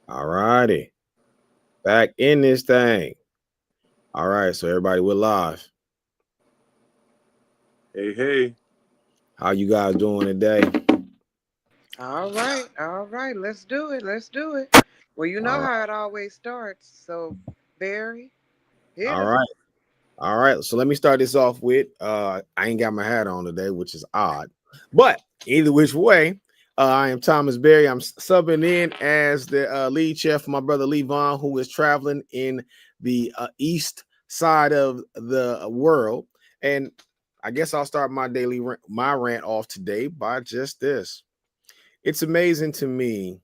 All righty. Back in this thing. All right. So everybody, we're live. Hey, hey. How you guys doing today? All right, let's do it. Let's do it. Well, you All know right. how it always starts. So, Barry, hit All us. right. All right. So let me start this off with I ain't got my hat on today, which is odd. But either which way, I am Thomas Berry. I'm subbing in as the lead chef for my brother Lee Vaughn, who is traveling in the east side of the world. And I guess I'll start my rant off today by just this. It's amazing to me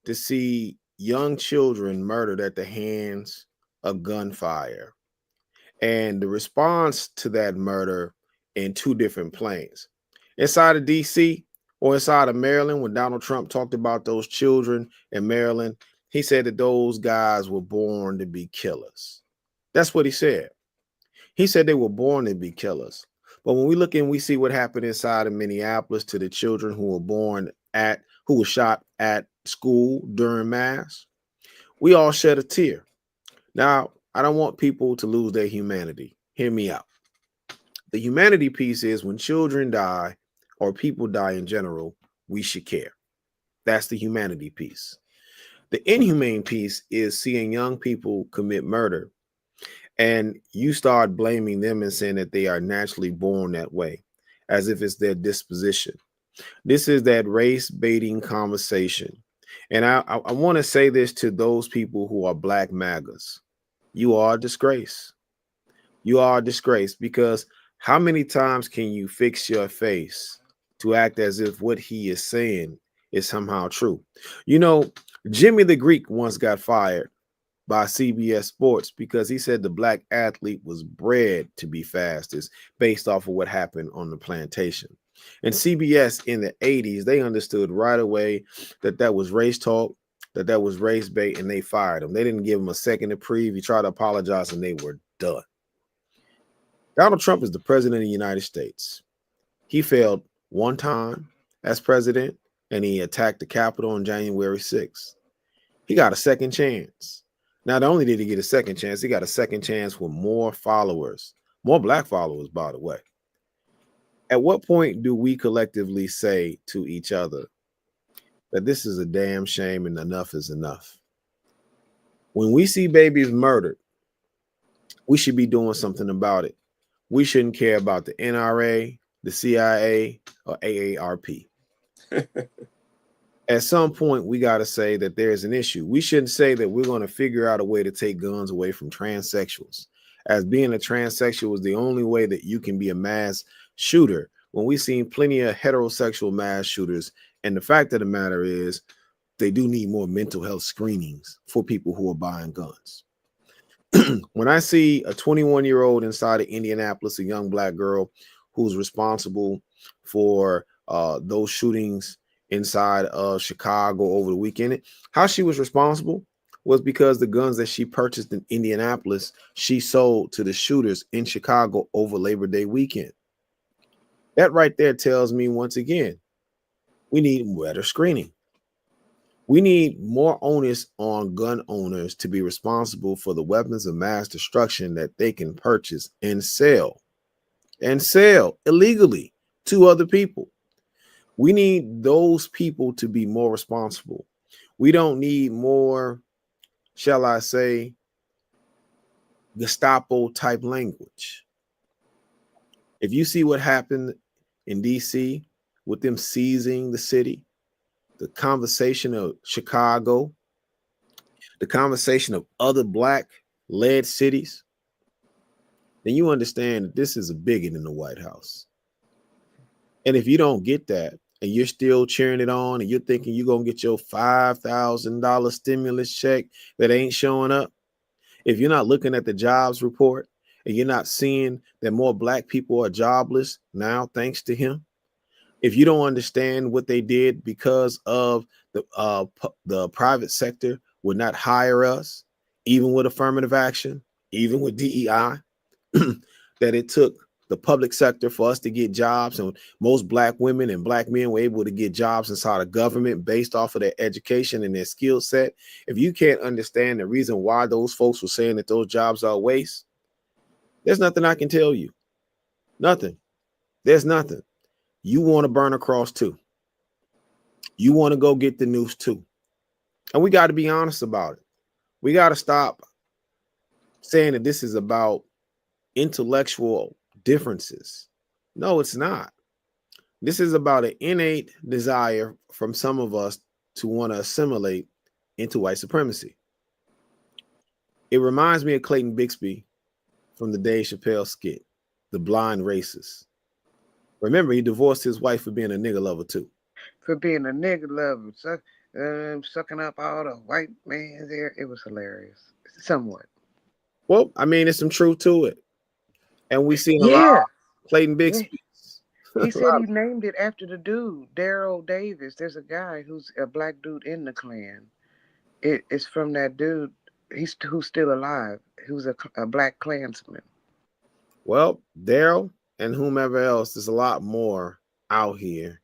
to see young children murdered at the hands of gunfire and the response to that murder in two different planes. Inside of DC or inside of Maryland, when Donald Trump talked about those children in Maryland, he said that those guys were born to be killers. That's what he said. He said they were born to be killers. But when we look and we see what happened inside of Minneapolis to the children who were shot at school during mass, we all shed a tear. Now, I don't want people to lose their humanity. Hear me out. The humanity piece is when children die or people die in general, we should care. That's the humanity piece. The inhumane piece is seeing young people commit murder and you start blaming them and saying that they are naturally born that way, as if it's their disposition. This is that race baiting conversation. And I want to say this to those people who are black MAGAs. You are a disgrace. You are a disgrace because how many times can you fix your face to act as if what he is saying is somehow true? You know, Jimmy the Greek once got fired by CBS Sports because he said the black athlete was bred to be fastest based off of what happened on the plantation. And CBS in the 80s, they understood right away that that was race talk, that that was race bait, and they fired him. They didn't give him a second to breathe. He tried to apologize, and they were done. Donald Trump is the president of the United States. He failed one time as president, and he attacked the Capitol on January 6th. He got a second chance. Not only did he get a second chance, he got a second chance with more followers, more black followers, by the way. At what point do we collectively say to each other that this is a damn shame and enough is enough? When we see babies murdered, we should be doing something about it. We shouldn't care about the NRA, the CIA, or AARP. At some point, we got to say that there's an issue. We shouldn't say that we're going to figure out a way to take guns away from transsexuals, as being a transsexual is the only way that you can be a mass shooter. When we've seen plenty of heterosexual mass shooters, and the fact of the matter is, they do need more mental health screenings for people who are buying guns. When I see a 21-year-old inside of Indianapolis, a young black girl who's responsible for those shootings inside of Chicago over the weekend, how she was responsible was because the guns that she purchased in Indianapolis, she sold to the shooters in Chicago over Labor Day weekend. That right there tells me once again, we need better screening. We need more onus on gun owners to be responsible for the weapons of mass destruction that they can purchase and sell illegally to other people. We need those people to be more responsible. We don't need more, shall I say, Gestapo type language. If you see what happened in DC with them seizing the city, the conversation of Chicago, the conversation of other black led cities, then you understand that this is a bigot in the White House. And if you don't get that and you're still cheering it on and you're thinking you're going to get your $5,000 stimulus check that ain't showing up, if you're not looking at the jobs report and you're not seeing that more black people are jobless now, thanks to him, if you don't understand what they did because of the private sector would not hire us, even with affirmative action, even with DEI, that it took the public sector for us to get jobs, and most black women and black men were able to get jobs inside of government based off of their education and their skill set. If you can't understand the reason why those folks were saying that those jobs are a waste, there's nothing I can tell you. Nothing. There's nothing. You want to burn a cross too. You want to go get the noose too. And we got to be honest about it. We got to stop saying that this is about intellectual differences. No, it's not. This is about an innate desire from some of us to want to assimilate into white supremacy. It reminds me of Clayton Bixby from the Dave Chappelle skit, The Blind Racist. Remember, he divorced his wife for being a nigga lover too. For being a nigga lover, sucking up all the white man there. It was hilarious. Somewhat. Well, I mean, there's some truth to it. And we seen a lot Yeah. of Clayton Yeah. Bixby. He said he named it after the dude, Daryl Davis. There's a guy who's a black dude in the Klan. It's from that dude. Who's still alive. Who's a black Klansman. Well, Daryl and whomever else, there's a lot more out here.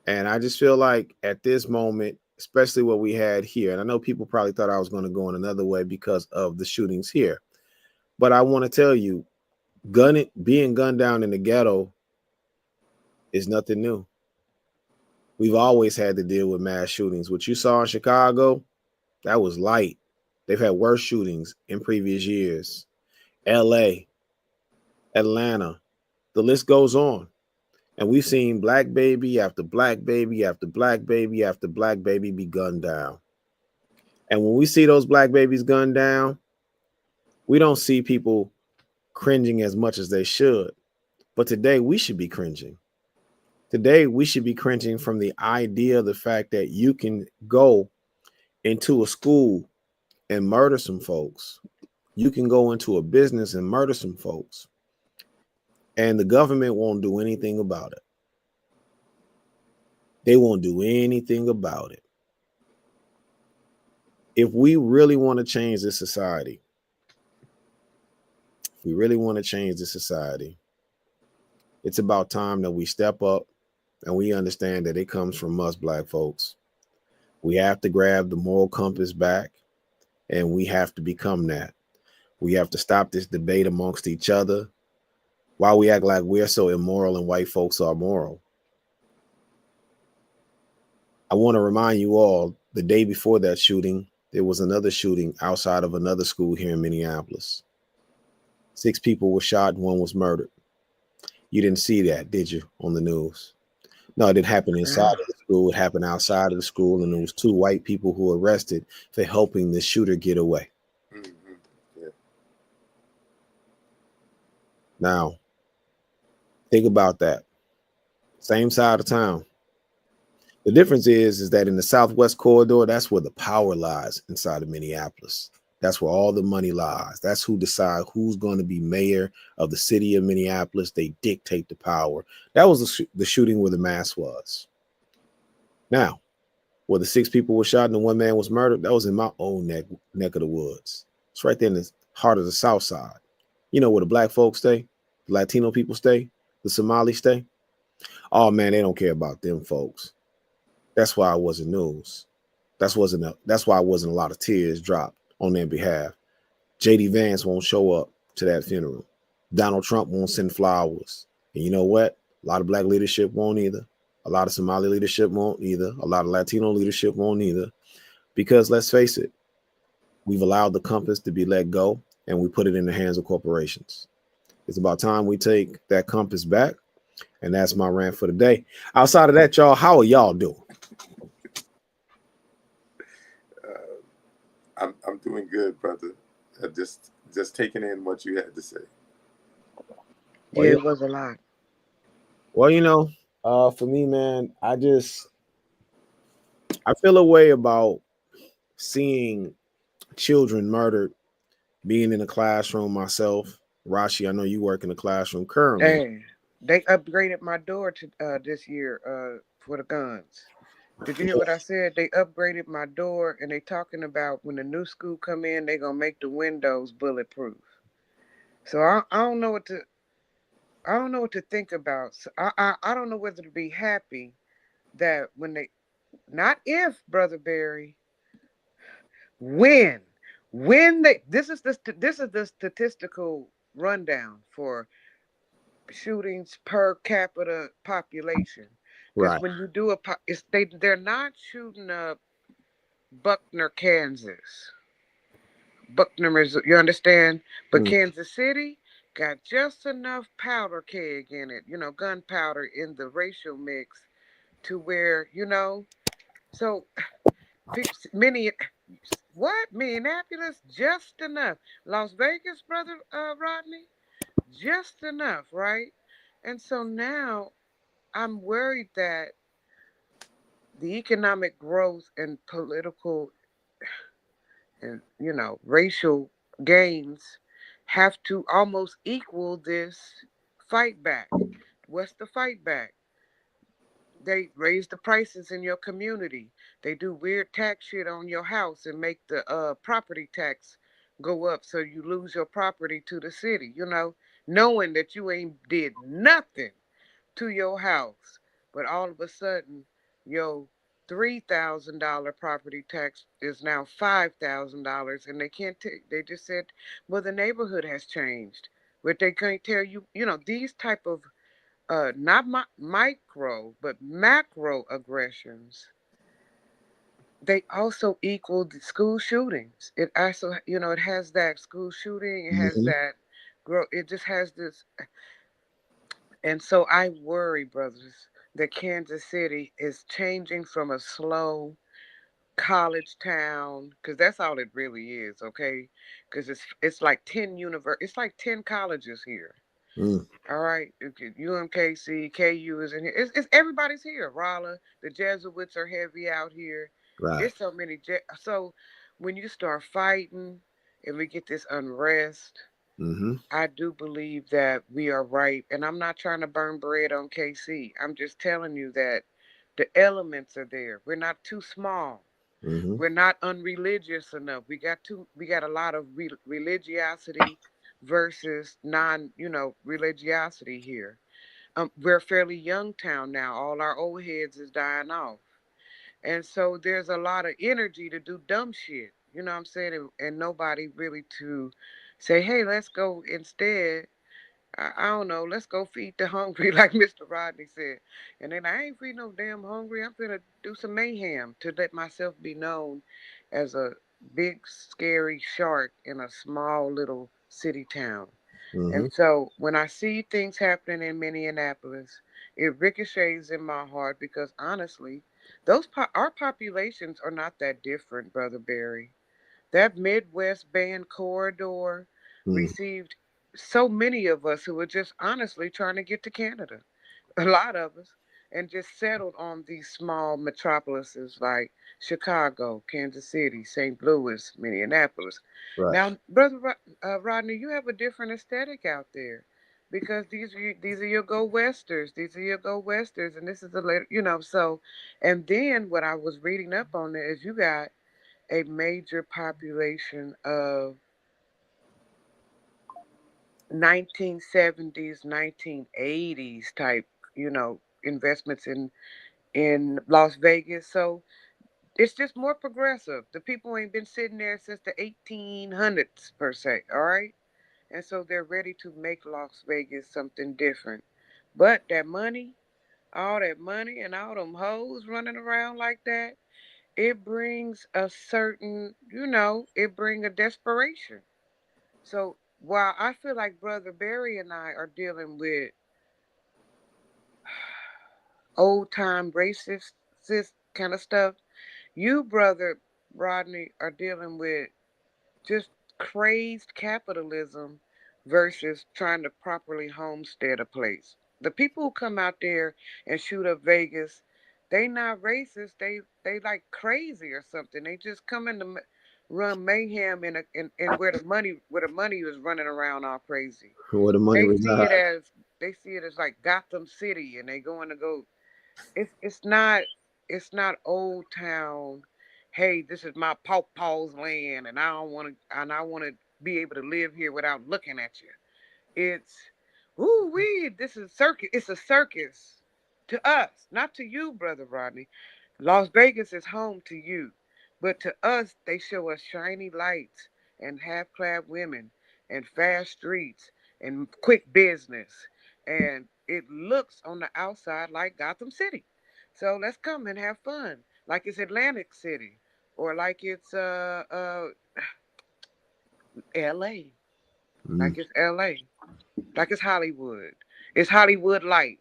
And I just feel like at this moment, especially what we had here, and I know people probably thought I was going to go in another way because of the shootings here. But I want to tell you, being gunned down in the ghetto is nothing new. We've always had to deal with mass shootings. What you saw in Chicago, that was light. They've had worse shootings in previous years. LA, Atlanta, the list goes on. And we've seen black baby after black baby after black baby after black baby be gunned down. And when we see those black babies gunned down, we don't see people cringing as much as they should. But today we should be cringing. Today we should be cringing from the idea of the fact that you can go into a school and murder some folks. You can go into a business and murder some folks. And the government won't do anything about it. They won't do anything about it. If we really want to change this society, it's about time that we step up and we understand that it comes from us black folks. We have to grab the moral compass back and we have to become that. We have to stop this debate amongst each other. Why we act like we're so immoral and white folks are moral. I want to remind you all, the day before that shooting, there was another shooting outside of another school here in Minneapolis. 6 people were shot and 1 was murdered. You didn't see that, did you, on the news? No, it didn't happen inside of the school. It happened outside of the school, and there was 2 white people who were arrested for helping the shooter get away. Mm-hmm. Yeah. Now, think about that. Same side of town. The difference is that in the Southwest Corridor, that's where the power lies inside of Minneapolis. That's where all the money lies. That's who decide who's going to be mayor of the city of Minneapolis. They dictate the power. That was the shooting where the mass was. Now, where the 6 people were shot and the 1 man was murdered, that was in my own neck of the woods. It's right there in the heart of the South Side. You know where the black folks stay, the Latino people stay, the Somali stay. Oh man, they don't care about them folks. That's why it wasn't news. That's why it wasn't a lot of tears dropped on their behalf. J.D. Vance won't show up to that funeral. Donald Trump won't send flowers. And you know what? A lot of black leadership won't either. A lot of Somali leadership won't either. A lot of Latino leadership won't either. Because let's face it, we've allowed the compass to be let go and we put it in the hands of corporations. It's about time we take that compass back. And that's my rant for the day. Outside of that, y'all, how are y'all doing? I'm doing good, brother. Just taking in what you had to say. Well, yeah, it was a lot. Well, for me, man, I feel a way about seeing children murdered, being in a classroom myself. Rashi, I know you work in the classroom currently. Dang. They upgraded my door to this year for the guns. Did you hear what I said? They upgraded my door, and they talking about when the new school come in, they gonna make the windows bulletproof. So I don't know what to. I don't know what to think about. So I don't know whether to be happy that when they, not if, Brother Barry, when they, this is the statistical rundown for shootings per capita population. Because Right. when you do they're not shooting up Buckner, Kansas. Buckner, you understand? But Mm, Kansas City got just enough powder keg in it, gunpowder in the racial mix to where, so many, what? Minneapolis, just enough. Las Vegas, Brother Rodney, just enough, right? And so now I'm worried that the economic growth and political and racial gains have to almost equal this fight back. What's the fight back? They raise the prices in your community. They do weird tax shit on your house and make the property tax go up so you lose your property to the city, knowing that you ain't did nothing to your house, but all of a sudden your $3,000 property tax is now $5,000, and they can't take. They just said, well, the neighborhood has changed, but they can't tell you. These type of not micro but macro aggressions. They also equal the school shootings. It also, it has that school shooting. It has mhm, that grow. It just has this. And so I worry, brothers, that Kansas City is changing from a slow college town, because that's all it really is, okay? Because it's like 10 colleges here. mm, All right, UMKC, KU is in here. It's everybody's here. Raleigh, the Jesuits are heavy out here. right. It's so many. So when you start fighting and we get this unrest, Hmm. I do believe that we are right. And I'm not trying to burn bread on KC. I'm just telling you that the elements are there. We're not too small. Hmm. We're not unreligious enough. We got a lot of religiosity versus religiosity here. We're a fairly young town now. All our old heads is dying off. And so there's a lot of energy to do dumb shit. You know what I'm saying? And nobody really to say, hey, let's go instead. I don't know. Let's go feed the hungry, like Mr. Rodney said. And then I ain't feed no damn hungry. I'm gonna do some mayhem to let myself be known as a big, scary shark in a small little city town. And Hmm. so when I see things happening in Minneapolis, it ricochets in my heart because honestly, our populations are not that different, Brother Barry. That Midwest band corridor Mm. received so many of us who were just honestly trying to get to Canada, a lot of us, and just settled on these small metropolises like Chicago, Kansas City, St. Louis, Minneapolis. Right. Now, Brother Rodney, you have a different aesthetic out there because these are your go westers, these are your go westers, and this is the later, so. And then what I was reading up on there is you got a major population of 1970s, 1980s type, investments in Las Vegas. So it's just more progressive. The people ain't been sitting there since the 1800s per se, all right? And so they're ready to make Las Vegas something different. But that money, all that money and all them hoes running around like that, it brings a certain, it brings a desperation. So while I feel like Brother Barry and I are dealing with old time racist kind of stuff, you, Brother Rodney, are dealing with just crazed capitalism versus trying to properly homestead a place. The people who come out there and shoot up Vegas, they not racist. They like crazy or something. They just come in to run mayhem in where the money is running around all crazy. Where the money They see it resides. as they see it as like Gotham City, and they going to go. It's not old town. Hey, this is my pawpaw's land, and I want to be able to live here without looking at you. It's Ooh, wee, this is circus. It's a circus to us, not to you, Brother Rodney. Las Vegas is home to you, but to us, they show us shiny lights and half-clad women and fast streets and quick business, and it looks on the outside like Gotham City. So let's come and have fun, like it's Atlantic City, or like it's L.A., Mm. like it's L.A., like it's Hollywood. It's Hollywood light.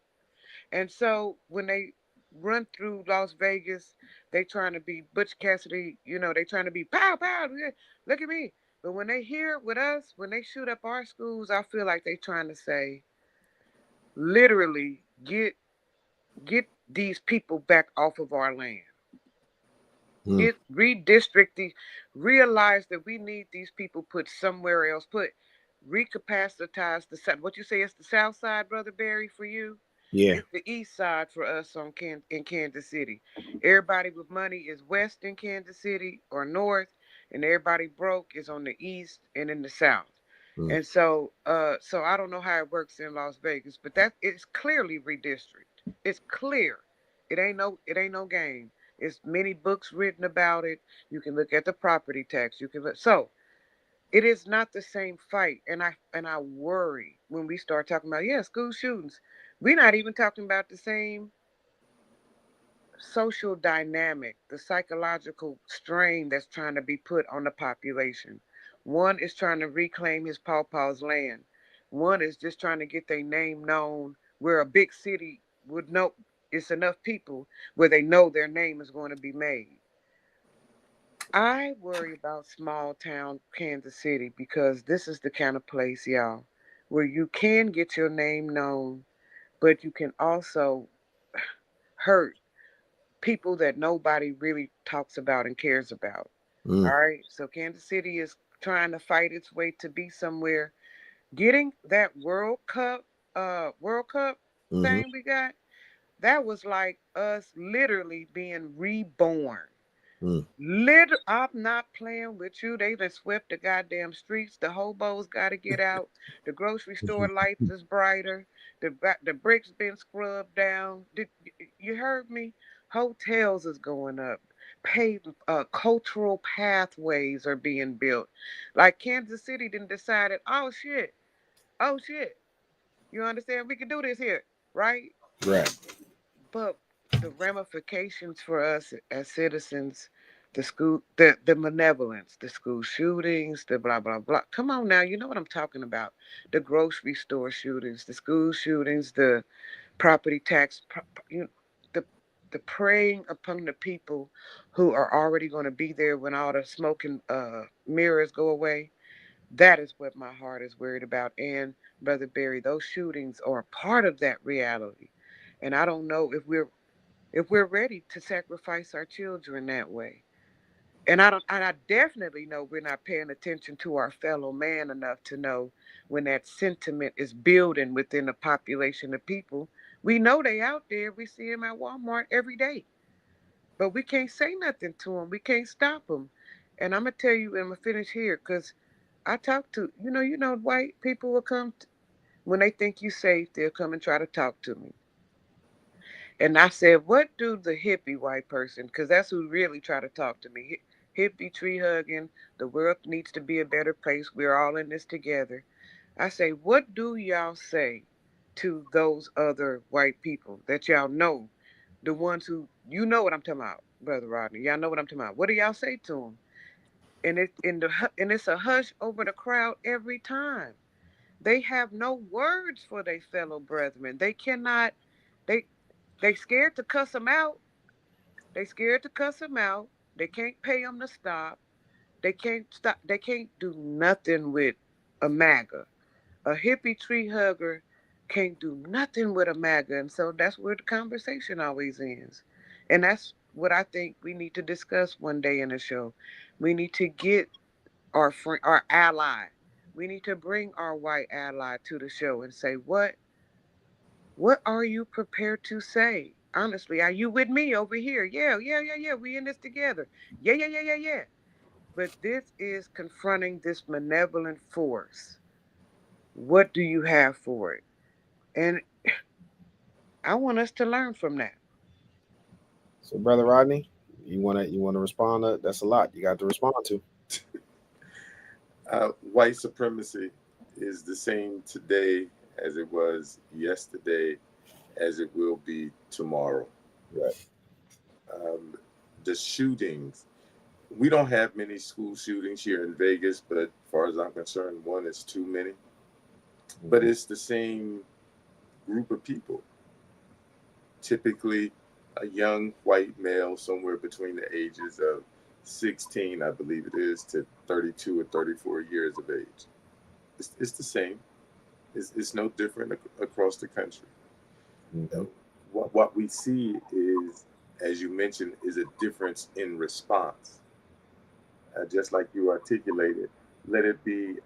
And so when they run through Las Vegas, they trying to be Butch Cassidy, they trying to be pow pow. Yeah, look at me. But when they hear with us, when they shoot up our schools, I feel like they trying to say, literally, get these people back off of our land. Mm. Get redistricting, realize that we need these people put somewhere else, put recapacitize the side. What you say is the south side, Brother Barry, for you? Yeah. It's the east side for us in Kansas City. Everybody with money is west in Kansas City or north, and everybody broke is on the east and in the south. Mm. And so I don't know how it works in Las Vegas, but that it's clearly redistrict. It's clear. It ain't no game. It's many books written about it. You can look at the property tax. You can look. So it is not the same fight, and I worry when we start talking about school shootings. We're not even talking about the same social dynamic, the psychological strain that's trying to be put on the population. One is trying to reclaim his pawpaw's land. One is just trying to get their name known where a big city would know it's enough people where they know their name is going to be made. I worry about small town Kansas City because this is the kind of place, y'all, where you can get your name known, but you can also hurt people that nobody really talks about and cares about. All Mm. right. So Kansas City is trying to fight its way to be somewhere. Getting that World Cup Mm-hmm. thing we got, that was like us literally being reborn. Mm. I'm not playing with you. They done swept the goddamn streets. The hobos got to get out. The grocery store lights is brighter. The bricks been scrubbed down. You heard me? Hotels is going up. Paved cultural pathways are being built. Like Kansas City didn't decided. Oh shit. You understand? We can do this here, right? Right. But the ramifications for us as citizens, the malevolence, the school shootings, the blah blah blah. Come on now, you know what I'm talking about. The grocery store shootings, the school shootings, the property tax, the the preying upon the people who are already going to be there when all the smoke and mirrors go away. That is what my heart is worried about. And Brother Barry, those shootings are a part of that reality. And I don't know if we're ready to sacrifice our children that way. And I definitely know we're not paying attention to our fellow man enough to know when that sentiment is building within the population of people. We know they out there. We see them at Walmart every day, but we can't say nothing to them. We can't stop them. And I'm gonna tell you, and I'm gonna finish here, because I talk to white people will come when they think you safe. They'll come and try to talk to me. And I said, what do the hippie white person, because that's who really try to talk to me, hippie tree hugging, the world needs to be a better place. We're all in this together. I say, what do y'all say to those other white people that y'all know, the ones who, you know what I'm talking about, Brother Rodney. Y'all know what I'm talking about. What do y'all say to them? And it's a hush over the crowd every time. They have no words for their fellow brethren. They cannot. They they scared to cuss them out. They scared to cuss them out. They can't pay them to stop. They can't stop. They can't do nothing with a MAGA. A hippie tree hugger can't do nothing with a MAGA, and so that's where the conversation always ends. And that's what I think we need to discuss one day in the show. We need to get our friend, our ally. We need to bring our white ally to the show and say, what are you prepared to say? Honestly, are you with me over here? Yeah, yeah, yeah, yeah. We in this together. Yeah, yeah, yeah, yeah, yeah. But this is confronting this malevolent force. What do you have for it? And I want us to learn from that. So, brother Rodney, you wanna respond? That's a lot. You got to respond to. White supremacy is the same today as it was yesterday, as it will be tomorrow. Right. Um, the shootings, we don't have many school shootings here in Vegas, but as far as I'm concerned, one is too many. But Mhm. it's the same group of people, typically a young white male somewhere between the ages of 16, I believe it is, to 32 or 34 years of age. It's the same. It's no different across the country. Mhm. What we see is, as you mentioned, is a difference in response. Just like you articulated, let it be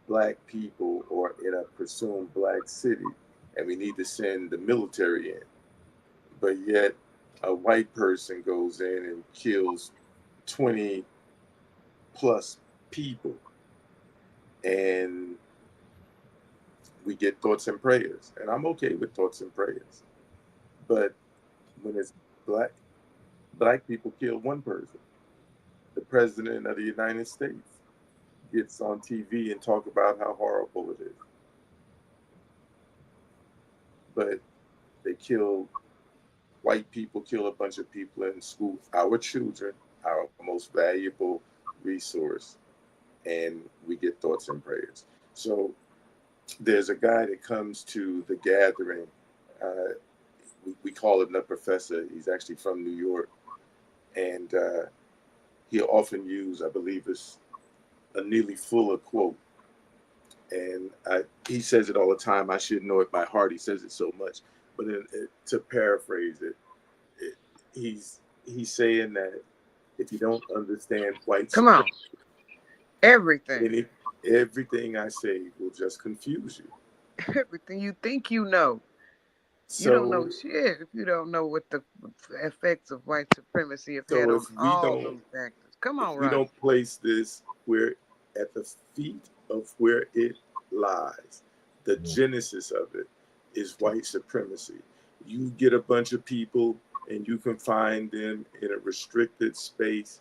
black people or in a presumed black city, and we need to send the military in. But yet, a white person goes in and kills 20 plus people, and we get thoughts and prayers. And I'm okay with thoughts and prayers. But when it's black, black people kill one person. The president of the United States gets on TV and talk about how horrible it is. But they kill white people, kill a bunch of people in school, our children, our most valuable resource, and we get thoughts and prayers. So there's a guy that comes to the gathering. Uh, we call him the professor. He's actually from New York. And he'll often use, I believe it's a nearly fuller quote. And he says it all the time. I should know it by heart. He says it so much. But to paraphrase it, it, he's saying that if you don't understand white Come on. supremacy, Everything. then everything I say will just confuse you. Everything you think you know. You don't know So shit if you don't know what the effects of white supremacy have had so on all them factors. Come if on, we Rodney. don't place this where at the feet of where it lies, the Mhm. genesis of it is white supremacy. You get a bunch of people and you confine them in a restricted space.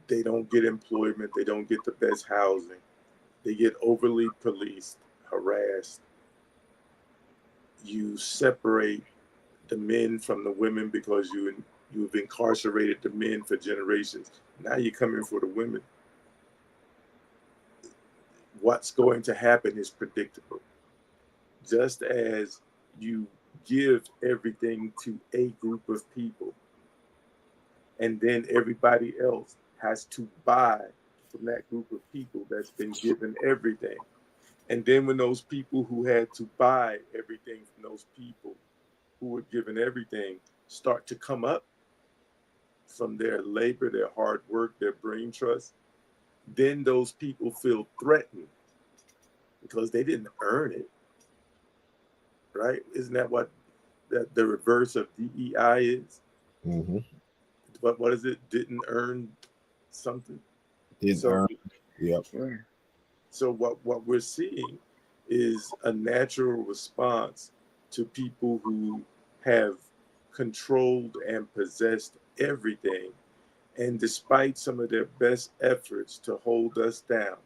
They don't get employment. They don't get the best housing. They get overly policed, harassed. You separate the men from the women because you've incarcerated the men for generations. Now you're coming for the women. What's going to happen is predictable. Just as you give everything to a group of people, and then everybody else has to buy from that group of people that's been given everything. And then when those people who had to buy everything from those people who were given everything start to come up from their labor, their hard work, their brain trust, then those people feel threatened because they didn't earn it, right? Isn't that what the reverse of DEI is? Mhm. What is it? Didn't earn something. Didn't So earn. Yep. Yeah. what we're seeing is a natural response to people who have controlled and possessed everything, and despite some of their best efforts to hold us down,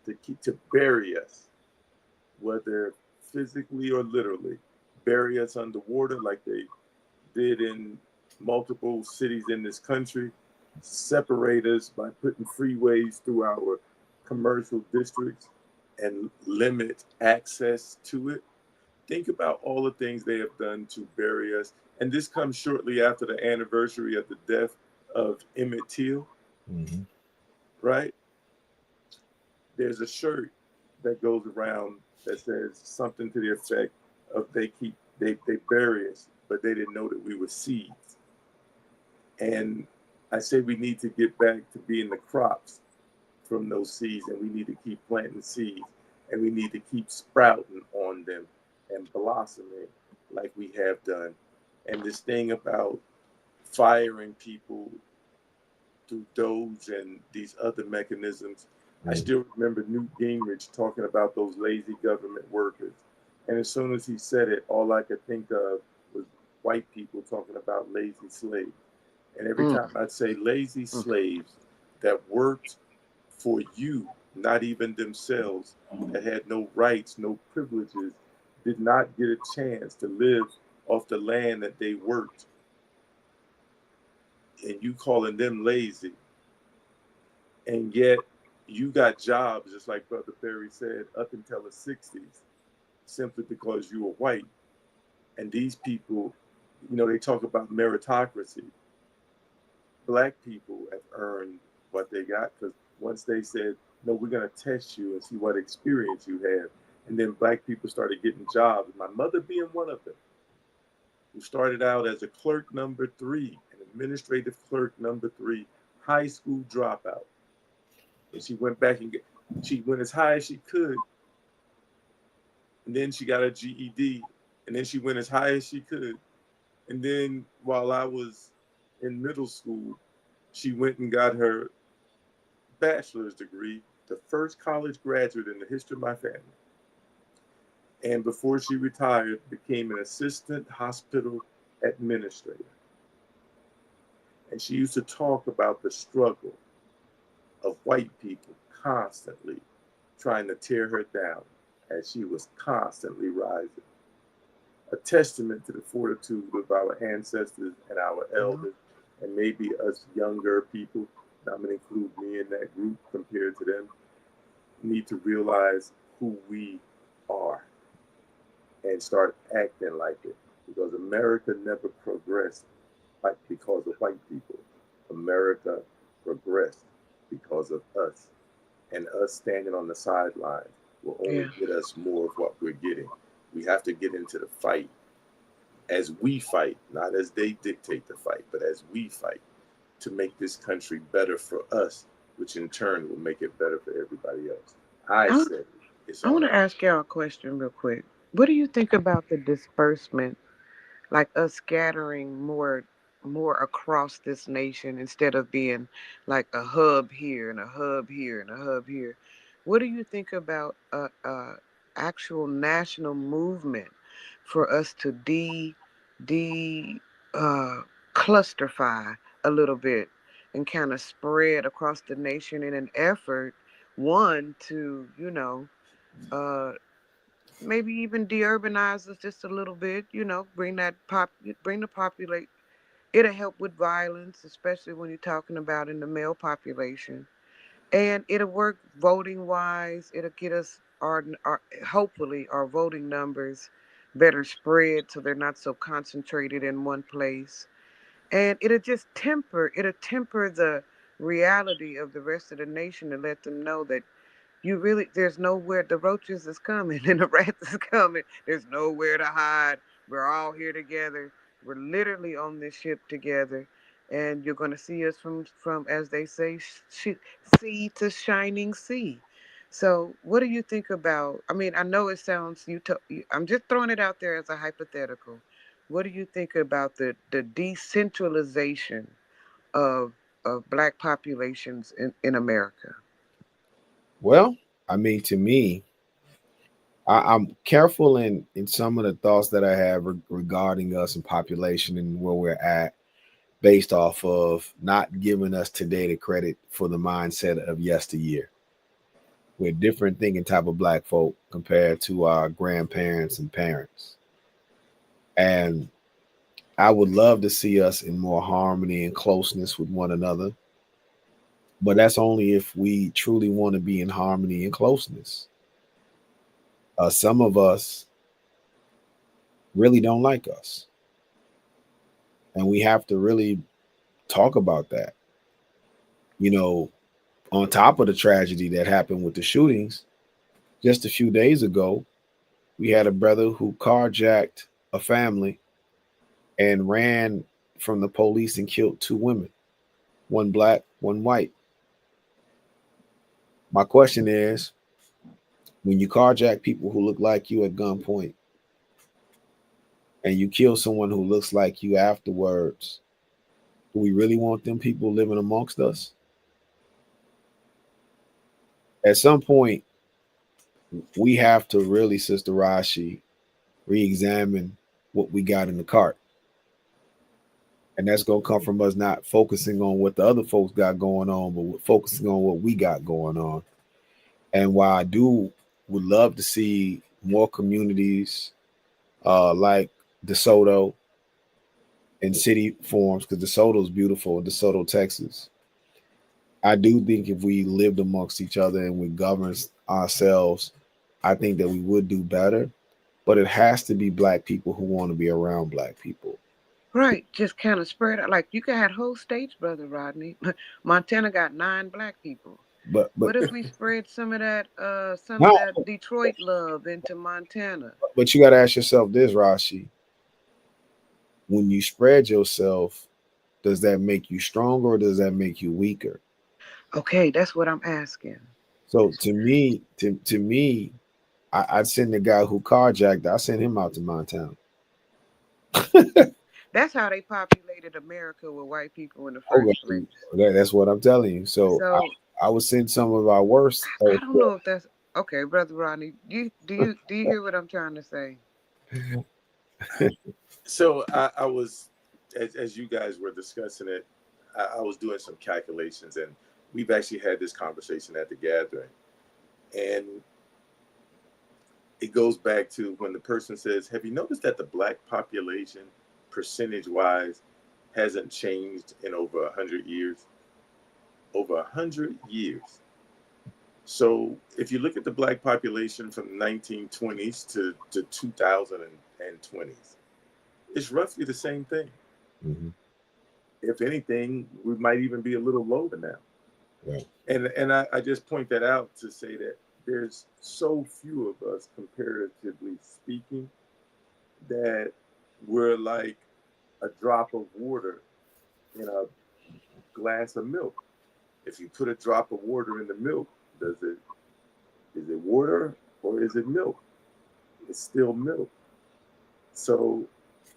to bury us, whether physically or literally, bury us underwater like they did in multiple cities in this country, separate us by putting freeways through our commercial districts and limit access to it. Think about all the things they have done to bury us. And this comes shortly after the anniversary of the death of Emmett Till, Mhm. right? There's a shirt that goes around that says something to the effect of they bury us, but they didn't know that we were seeds. And I say we need to get back to being the crops from those seeds, and we need to keep planting seeds, and we need to keep sprouting on them and blossoming like we have done. And this thing about firing people through Doge and these other mechanisms, I Mhm. still remember Newt Gingrich talking about those lazy government workers. And as soon as he said it, all I could think of was white people talking about lazy slaves. And every Mm, time I'd say lazy mm. slaves that worked for you, not even themselves, that had no rights, no privileges, did not get a chance to live off the land that they worked, and you calling them lazy, and yet you got jobs, just like Brother Perry said, up until the 60s, simply because you were white. And these people, they talk about meritocracy. Black people have earned what they got because once they said, no, we're going to test you and see what experience you have. And then black people started getting jobs, my mother being one of them, who started out as a clerk number three, an administrative clerk number three, high school dropout. And she went back and she went as high as she could. And then she got a GED. And then she went as high as she could. And then while I was in middle school, she went and got her bachelor's degree, the first college graduate in the history of my family. And before she retired, became an assistant hospital administrator. And she used to talk about the struggle of white people constantly trying to tear her down as she was constantly rising. A testament to the fortitude of our ancestors and our Yeah. elders, and maybe us younger people, I'm going to include me in that group compared to them, need to realize who we are and start acting like it. Because America never progressed because of white people. America progressed because of us. And us standing on the sidelines will only Yeah. get us more of what we're getting. We have to get into the fight as we fight, not as they dictate the fight, but as we fight to make this country better for us, which in turn will make it better for everybody else. I I, said it's I want on to us. ask y'all a question real quick. What do you think about the disbursement, like us scattering more across this nation instead of being like a hub here and a hub here and a hub here? What do you think about a actual national movement for us to de clusterify a little bit and kind of spread across the nation in an effort, one, to uh maybe even deurbanize us just a little bit, bring the populate. It'll help with violence, especially when you're talking about in the male population. And it'll work voting wise. It'll get us our hopefully our voting numbers better spread so they're not so concentrated in one place. And it'll temper the reality of the rest of the nation and let them know that there's nowhere, the roaches is coming and the rats is coming. There's nowhere to hide. We're all here together. We're literally on this ship together. And you're going to see us from as they say, sea to shining sea. So, what do you think about? I mean, I know it sounds I'm just throwing it out there as a hypothetical. What do you think about the decentralization of black populations in America? Well, I mean, to me, I'm careful in some of the thoughts that I have regarding us and population and where we're at, based off of not giving us today the credit for the mindset of yesteryear. We're different thinking type of black folk compared to our grandparents and parents. And I would love to see us in more harmony and closeness with one another. But that's only if we truly want to be in harmony and closeness. Some of us really don't like us. And we have to really talk about that. You know, on top of the tragedy that happened with the shootings, just a few days ago, we had a brother who carjacked a family and ran from the police and killed two women, one black, one white. My question is, when you carjack people who look like you at gunpoint and you kill someone who looks like you afterwards, do we really want them people living amongst us? At some point, we have to really, Sister Rashi, re-examine what we got in the cart. And that's gonna come from us not focusing on what the other folks got going on, but focusing on what we got going on. And while I do would love to see more communities like DeSoto and city forms, because DeSoto is beautiful, DeSoto, Texas. I do think if we lived amongst each other and we governed ourselves, I think that we would do better. But it has to be black people who want to be around black people. Right, just kind of spread out. Like you can have whole states, brother Rodney. Montana got 9 black people. But What if we spread some of no, that Detroit love into Montana? but you got to ask yourself this, Rashi. When you spread yourself, does that make you stronger or does that make you weaker? Okay, that's what I'm asking. So to me, I'd send the guy who carjacked. I send him out to Montana. That's how they populated America with white people in the Okay, first place. that's what I'm telling you. So So I would send some of our worst. I don't know if that's okay, brother Rodney. Do you hear what I'm trying to say? So I was, as you guys were discussing it, I was doing some calculations, and we've actually had this conversation at the gathering, and it goes back to when the person says, "Have you noticed that the black population, percentage-wise, hasn't changed in over 100 years? Over 100 years." So if you look at the black population from the 1920s to 2020s, it's roughly the same thing. Mhm. If anything, we might even be a little lower now. Right. And I just point that out to say that there's so few of us, comparatively speaking, that we're like a drop of water in a glass of milk. If you put a drop of water in the milk, does it is it water or is it milk? It's still milk. So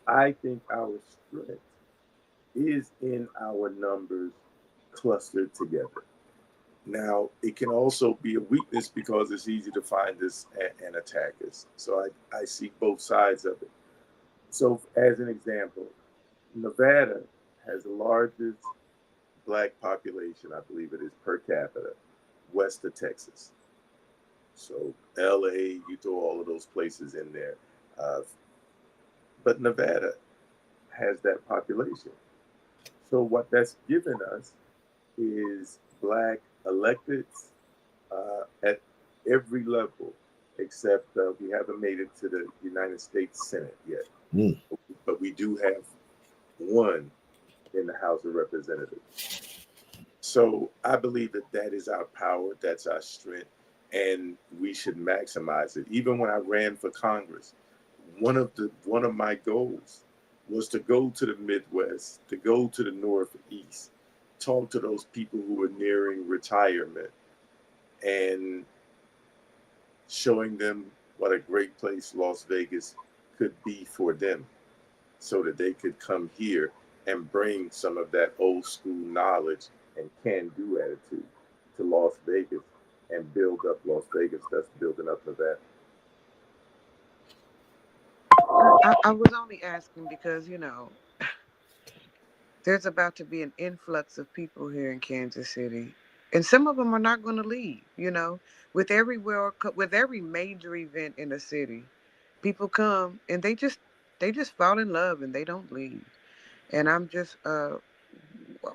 I think our strength is in our numbers clustered together. Now, it can also be a weakness because it's easy to find us and attack us. So I see both sides of it. So, as an example, Nevada has the largest black population, I believe it is per capita, west of Texas. So, LA, you throw all of those places in there. Uh, but Nevada has that population. So, what that's given us is black electeds at every level, except we haven't made it to the United States Senate yet. Mm. But we do have one in the House of Representatives. So I believe that that is our power, that's our strength, and we should maximize it. Even when I ran for Congress, one of my goals was to go to the Midwest, to go to the Northeast, talk to those people who are nearing retirement, and showing them what a great place Las Vegas could be for them so that they could come here and bring some of that old school knowledge and can do attitude to Las Vegas and build up Las Vegas that's building up Nevada. I was only asking because there's about to be an influx of people here in Kansas City, and some of them are not going to leave. With every with every major event in the city, people come and they just fall in love and they don't leave. And I'm just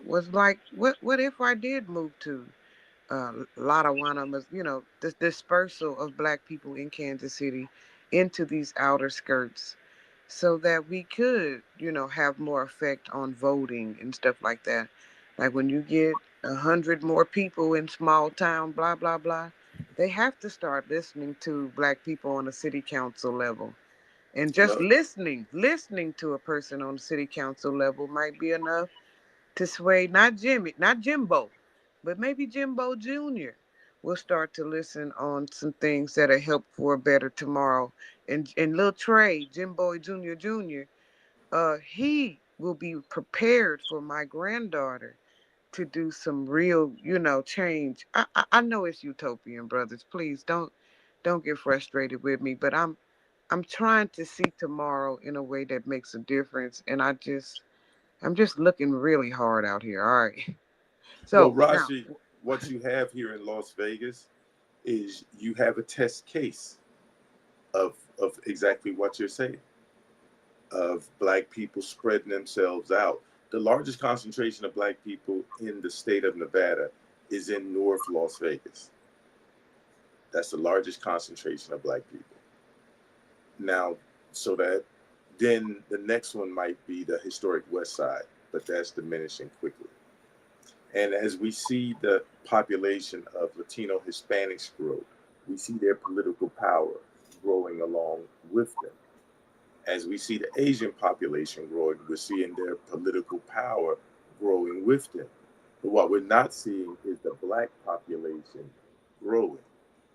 was like, what if I did move to Lottawanna, the dispersal of black people in Kansas City into these outer skirts so that we could, have more effect on voting and stuff like that. Like when you get 100 more people in small town, blah, blah, blah, they have to start listening to black people on a city council level. And just Well, listening to a person on the city council level might be enough to sway not Jimbo, but maybe Jimbo Jr. will start to listen on some things that are help for a better tomorrow. And little Trey, Jimbo Jr., he will be prepared for my granddaughter to do some real, change. I know it's utopian, brothers. Please don't get frustrated with me, but I'm trying to see tomorrow in a way that makes a difference, and I'm just looking really hard out here. All right. Well, So now, Rashi, what you have here in Las Vegas is you have a test case of exactly what you're saying, of black people spreading themselves out. The largest concentration of black people in the state of Nevada is in North Las Vegas. That's the largest concentration of black people. Now, so that then the next one might be the historic West Side, but that's diminishing quickly. And as we see the population of Latino Hispanics grow, we see their political power growing along with them. As we see the Asian population growing, we're seeing their political power growing with them. But what we're not seeing is the black population growing.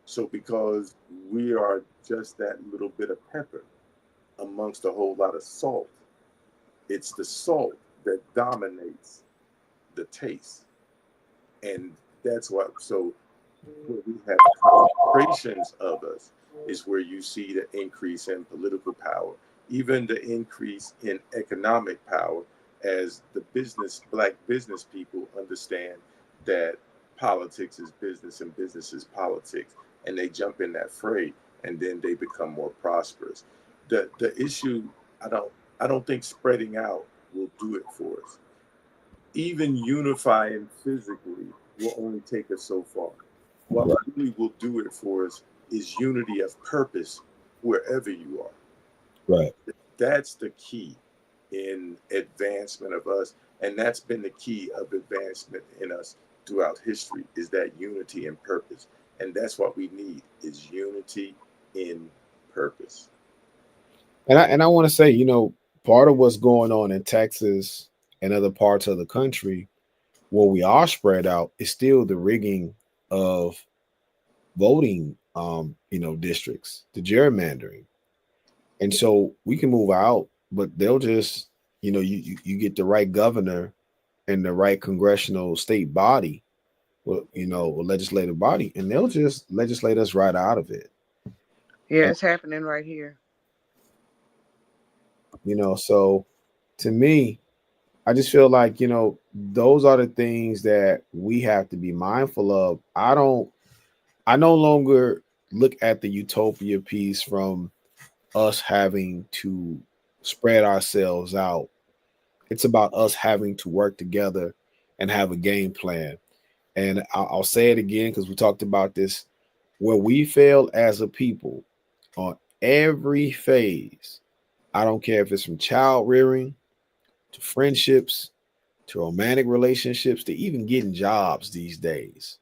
So because we are just that little bit of pepper amongst a whole lot of salt, it's the salt that dominates the taste. And that's what, so where we have concentrations of us is where you see the increase in political power, even the increase in economic power, as the black business people understand that politics is business and business is politics, and they jump in that fray, and then they become more prosperous. The issue, I don't think spreading out will do it for us. Even unifying physically will only take us so far. What really will do it for us is unity of purpose wherever you are. Right. That's the key in advancement of us. And that's been the key of advancement in us throughout history, is that unity in purpose. And that's what we need, is unity in purpose. And I want to say, part of what's going on in Texas and other parts of the country where we are spread out is still the rigging of voting districts, the gerrymandering. And so we can move out, but they'll just, you get the right governor and the right congressional state body, or legislative body, and they'll just legislate us right out of it. yeah, And, it's happening right here. so to me, I just feel like, those are the things that we have to be mindful of. I no longer look at the utopia piece from us having to spread ourselves out. It's about us having to work together and have a game plan. And I'll say it again because we talked about this. Where we fail as a people on every phase, I don't care if it's from child rearing to friendships to romantic relationships to even getting jobs these days.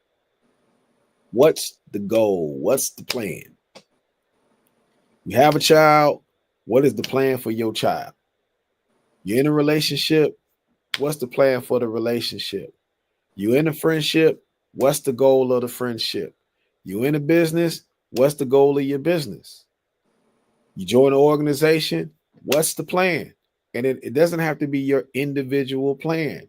What's the goal? What's the plan? You have a child. What is the plan for your child? You're in a relationship. What's the plan for the relationship? You in a friendship. What's the goal of the friendship? You in a business. What's the goal of your business? You join an organization. What's the plan? And it doesn't have to be your individual plan.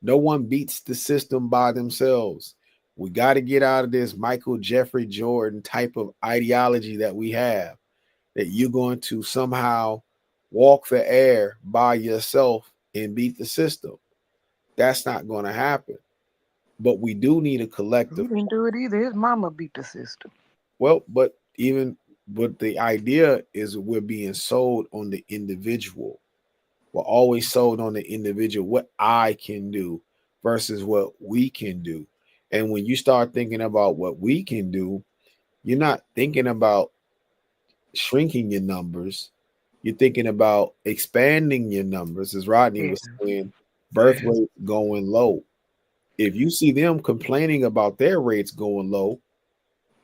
No one beats the system by themselves. We got to get out of this Michael Jeffrey Jordan type of ideology that we have, that you're going to somehow walk the air by yourself and beat the system. That's not going to happen. But we do need a He collective. didn't do it either. His mama beat the system. Well, but the idea is we're being sold on the individual. We're always sold on the individual, what I can do versus what we can do. And when you start thinking about what we can do, you're not thinking about shrinking your numbers. You're thinking about expanding your numbers. As Rodney Yeah, was saying, birth yeah, rate going low. If you see them complaining about their rates going low,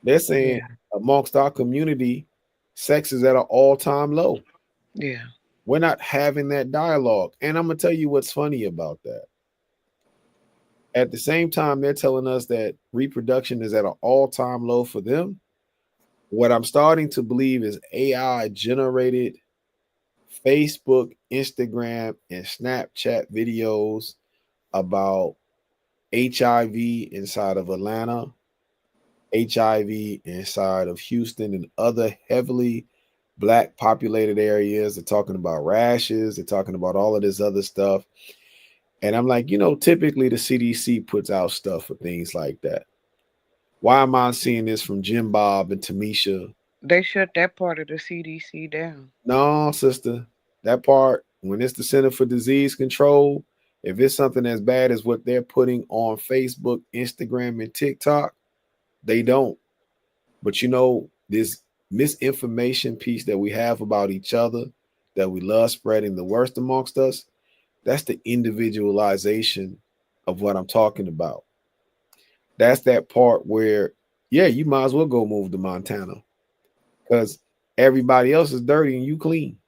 they're saying yeah, amongst our community, sex is at an all-time low. yeah. We're not having that dialogue. And I'm gonna tell you what's funny about that. At the same time, they're telling us that reproduction is at an all-time low for them. What I'm starting to believe is AI generated Facebook, Instagram, and Snapchat videos about HIV inside of Atlanta, HIV inside of Houston, and other heavily black populated areas. They're talking about rashes. They're talking about all of this other stuff. And I'm like, typically the CDC puts out stuff for things like that. Why am I seeing this from Jim Bob and Tamisha? They shut that part of the CDC down. No, sister. That part, when it's the Center for Disease Control, if it's something as bad as what they're putting on Facebook, Instagram, and TikTok, they don't. But this misinformation piece that we have about each other, that we love spreading the worst amongst us, that's the individualization of what I'm talking about. That's that part where, yeah, you might as well go move to Montana because everybody else is dirty and you clean.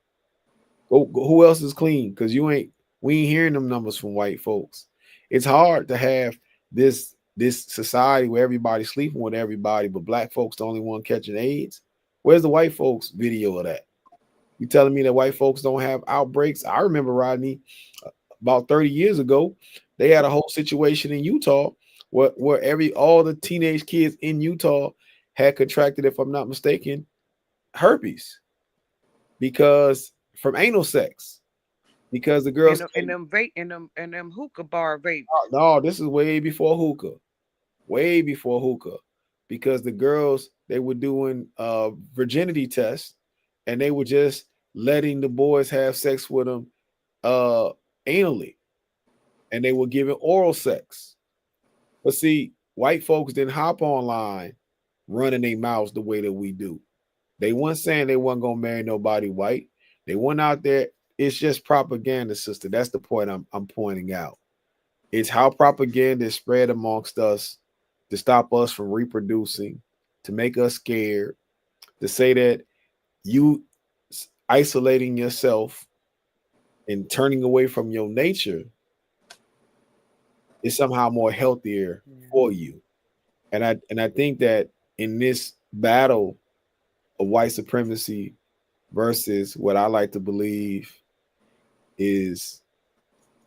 Who else is clean? Because we ain't hearing them numbers from white folks. It's hard to have this society where everybody's sleeping with everybody, but black folks the only one catching AIDS. Where's the white folks video of that? You telling me that white folks don't have outbreaks? I remember, Rodney, about 30 years ago, they had a whole situation in Utah where all the teenage kids in Utah had contracted, if I'm not mistaken, herpes because from anal sex. Because the girls And them vape and them hookah bar vapes. no, this is way before hookah, because the girls they were doing virginity tests and they were just letting the boys have sex with them uh anally, and they were giving oral sex. But see, white folks didn't hop online running their mouths the way that we do. They weren't saying they weren't gonna marry nobody white. They went out there. It's just propaganda, sister. That's the point I'm pointing out. It's how propaganda is spread amongst us to stop us from reproducing, to make us scared, to say that you isolating yourself and turning away from your nature is somehow more healthier Yeah. for you. And I think that in this battle of white supremacy versus what I like to believe is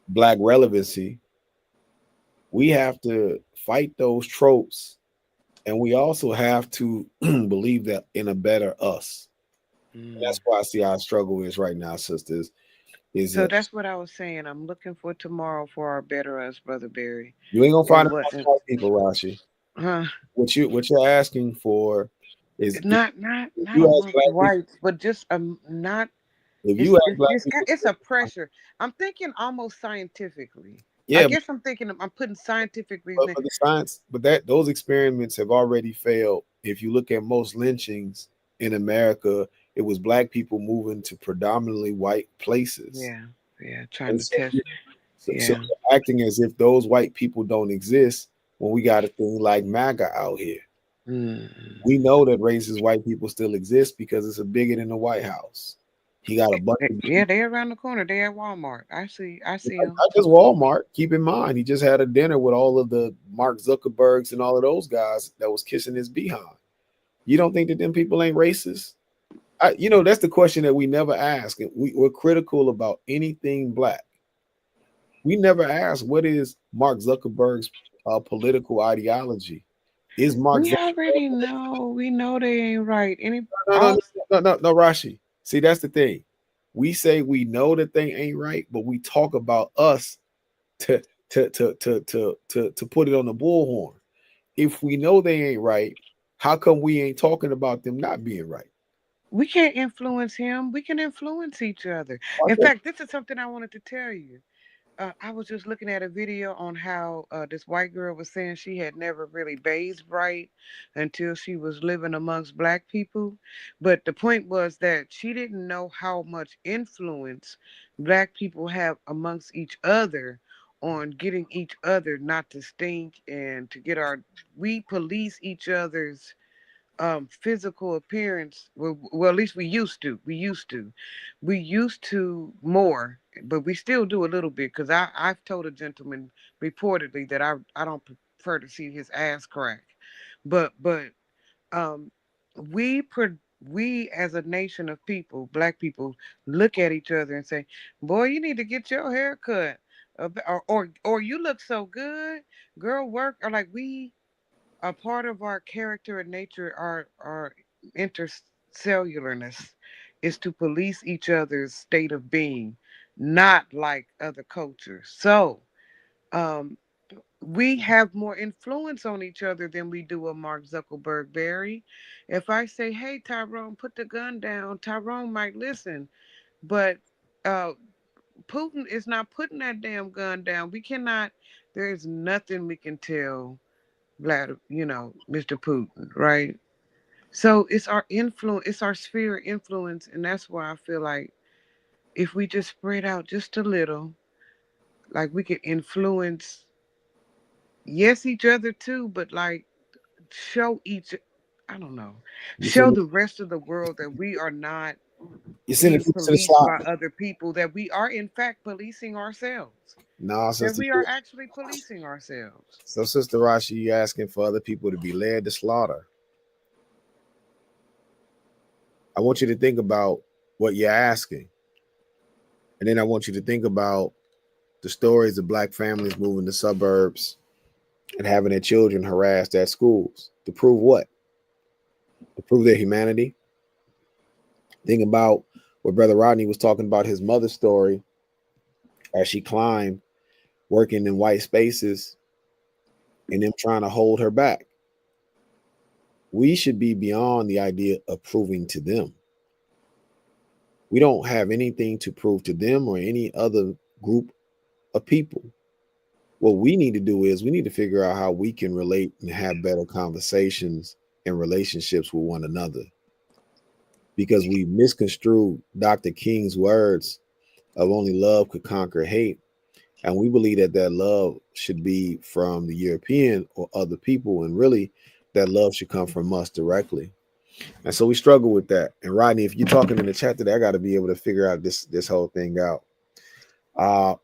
black relevancy, we have to fight those tropes, and we also have to believe that in a better us. And Mm. that's why I see our struggle is right now, sisters. Is So that that's what I was saying. I'm looking for tomorrow for our better us, Brother Barry. you ain't gonna find And enough what? And, white people, Rashi. huh? What you're asking for is if Not you ask amongst black people, whites, but just not. if you ask black It's people, it's a pressure. I'm thinking almost scientifically. I yeah, guess I'm thinking I'm putting scientific but, reasoning. but the science, but that those experiments have already failed. If you look at most lynchings in America, it was black people moving to predominantly white places, Yeah, yeah, trying and to so, test. so Yeah. you're acting as if those white people don't exist when we got a thing like MAGA out here. Mm. We know that racist white people still exist because it's a bigot in the White House. He got a bunch of Yeah, they around the corner. They at Walmart. I see them. not just Walmart. Keep in mind, he just had a dinner with all of the Mark Zuckerbergs and all of those guys that was kissing his behind. You don't think that them people ain't racist? That's the question that we never ask. And we're critical about anything black. We never ask what is Mark Zuckerberg's political ideology. Is Mark We Zuckerberg? already know. We know they ain't right. Any No, no, all no, no, Rashi. See, that's the thing. We say we know that thing ain't right, but we talk about us to to put it on the bullhorn. If we know they ain't right, how come we ain't talking about them not being right? we can't influence him. We can influence each other. Why In can't fact, this is something I wanted to tell you. I was just looking at a video on how this white girl was saying she had never really bathed right until she was living amongst black people. But the point was that she didn't know how much influence black people have amongst each other on getting each other not to stink and to get our. We police each other's physical appearance. Well, at least we used to more, but we still do a little bit because I've told a gentleman reportedly that I don't prefer to see his ass crack. But um we as a nation of people, black people, look at each other and say, boy, you need to get your hair cut. Or you look so good, girl, work. Or like, we, a part of our character and nature, our intercellularness. is to police each other's state of being, not like other cultures. So, um, we have more influence on each other than we do a Mark Zuckerberg, Barry. If I say, hey, Tyrone, put the gun down, Tyrone might listen. But uh, Putin is not putting that damn gun down. We cannot, there is nothing we can tell Mr. Putin, right? So it's our influence, it's our sphere of influence. And that's why I feel like if we just spread out just a little, like we could influence, yes, each other too, but like show each, I don't know, You show send the rest of the world that we are not you sending being people to the policed by slaughter. other people, that we are in fact policing ourselves, No, that sister. we are actually policing ourselves. So, Sister Rashi, you asking for other people to be led to slaughter. I want you to think about what you're asking. And then I want you to think about the stories of black families moving to suburbs and having their children harassed at schools. To prove what? To prove their humanity. Think about what Brother Rodney was talking about, his mother's story as she climbed, working in white spaces and them trying to hold her back. We should be beyond the idea of proving to them. We don't have anything to prove to them or any other group of people. What we need to do is we need to figure out how we can relate and have better conversations and relationships with one another, because we misconstrued Dr. King's words of only love could conquer hate. And we believe that that love should be from the European or other people. And really, that love should come from us directly. And so we struggle with that. And Rodney, if you're talking in the chat today, I got to be able to figure out this whole thing out.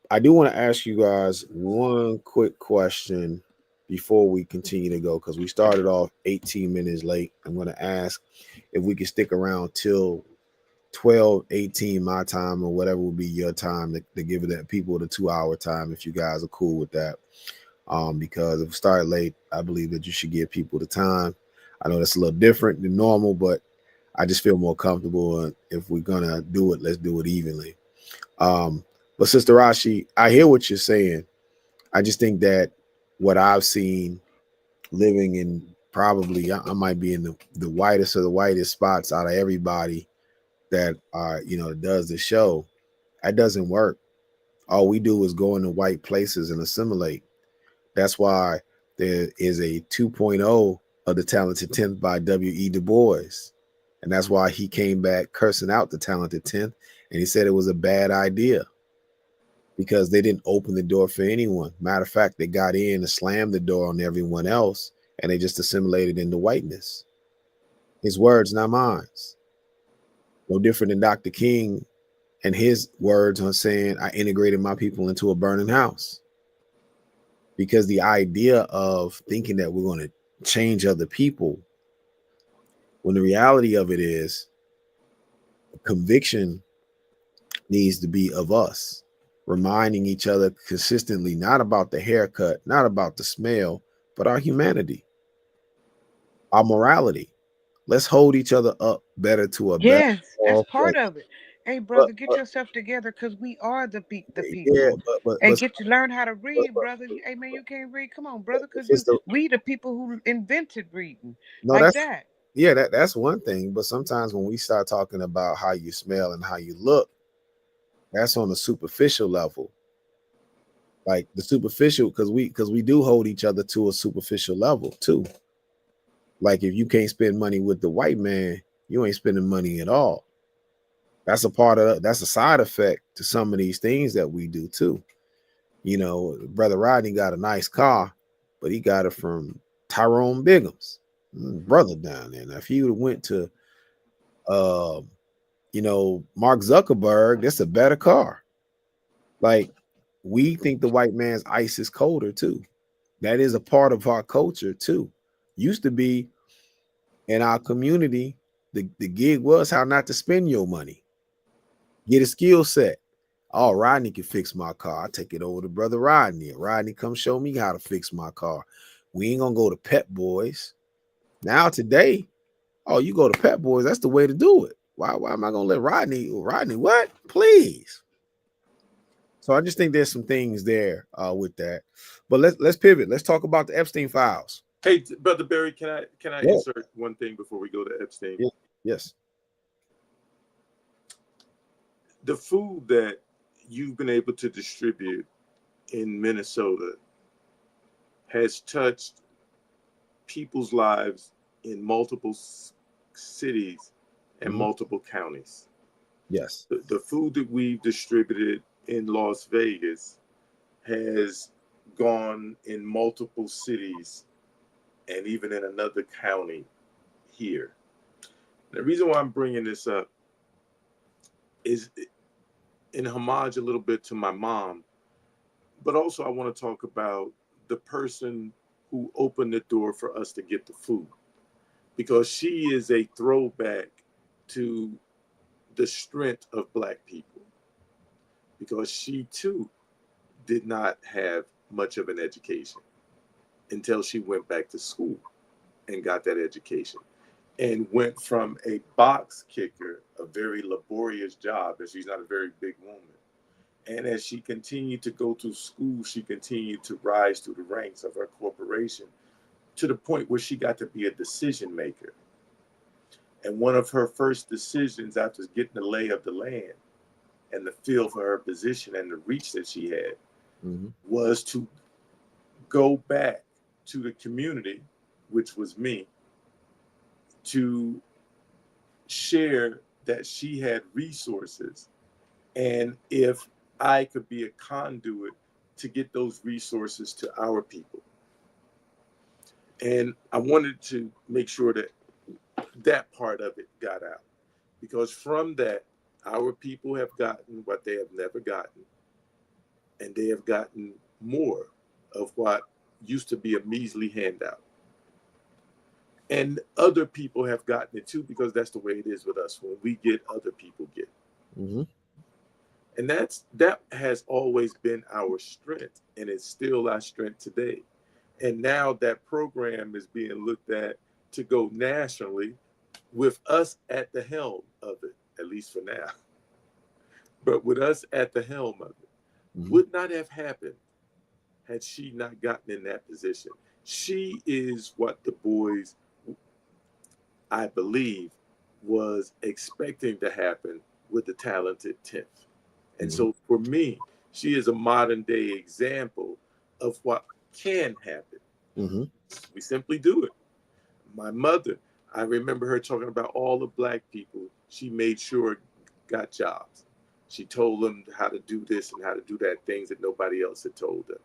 I do want to ask you guys one quick question before we continue to go, because we started off 18 minutes late. I'm going to ask if we can stick around till 12:18 my time, or whatever will be your time, to give that people the 2 hour time, if you guys are cool with that. Because if we start late, I believe that you should give people the time. I know that's a little different than normal, but I just feel more comfortable. If we're gonna do it, let's do it evenly. Um, but Sister Rashi, I hear what you're saying. I just think that what I've seen living in, probably I might be in the whitest of the whitest spots out of everybody that does the show. That doesn't work. All we do is go into white places and assimilate. That's why there is a 2.0 of the Talented 10th by W.E. Du Bois. And that's why he came back cursing out the Talented 10th. And he said it was a bad idea because they didn't open the door for anyone. Matter of fact, they got in and slammed the door on everyone else, and they just assimilated into whiteness. His words, not mine. No different than Dr. King and his words on saying, I integrated my people into a burning house. Because the idea of thinking that we're going to change other people, when the reality of it is, conviction needs to be of us, reminding each other consistently, not about the haircut, not about the smell, but our humanity, our morality. Let's hold each other up better to a better Yes, that's moral part place. of it. Hey, But, brother, get but yourself together, because we are the yeah, people. but And get to learn how to but, read, but, brother. Hey, man, you can't read. Come on, but brother, because sister, we the people who invented reading no, like that's that. yeah, that's one thing. But sometimes when we start talking about how you smell and how you look, that's on a superficial level. Like the superficial, because we do hold each other to a superficial level too. Like if you can't spend money with the white man, you ain't spending money at all. That's a side effect to some of these things that we do too. Brother Rodney got a nice car, but he got it from Tyrone Bigham's brother down there. Now, if he would have went to uh, Mark Zuckerberg, that's a better car. Like, we think the white man's ice is colder too. That is a part of our culture too. Used to be in our community, the gig was how not to spend your money. Get a skill set. Oh, Rodney can fix my car. I take it over to Brother Rodney. Rodney, come show me how to fix my car. We ain't gonna go to Pep Boys. Now today, oh, you go to Pep Boys, that's the way to do it. Why am I gonna let Rodney what? Please. So I just think there's some things there with that. But let's pivot. Let's talk about the Epstein files. Hey, Brother Barry, can I Yeah. insert one thing before we go to Epstein? Yeah. Yes. The food that you've been able to distribute in Minnesota has touched people's lives in multiple cities and multiple counties. Yes. The food that we've distributed in Las Vegas has gone in multiple cities and even in another county here. The reason why I'm bringing this up is in homage a little bit to my mom, but also I want to talk about the person who opened the door for us to get the food, because she is a throwback to the strength of Black people, because she too did not have much of an education until she went back to school and got that education, and went from a box kicker, a very laborious job, and she's not a very big woman. And as she continued to go to school, she continued to rise through the ranks of her corporation to the point where she got to be a decision maker. And one of her first decisions after getting the lay of the land and the feel for her position and the reach that she had was to go back to the community, which was me, to share that she had resources, and if I could be a conduit to get those resources to our people. And I wanted to make sure that that part of it got out, because from that, our people have gotten what they have never gotten, and they have gotten more of what used to be a measly handout. And other people have gotten it too, because that's the way it is with us. When we get, other people get. And that has always been our strength, and it's still our strength today. And now that program is being looked at to go nationally, with us at the helm of it, at least for now. But with us at the helm of it, would not have happened had she not gotten in that position. She is what the boys, I believe, was expecting to happen with the talented 10th. And so for me, she is a modern day example of what can happen. We simply do it. My mother, I remember her talking about all the Black people she made sure got jobs. She told them how to do this and how to do that, things that nobody else had told them.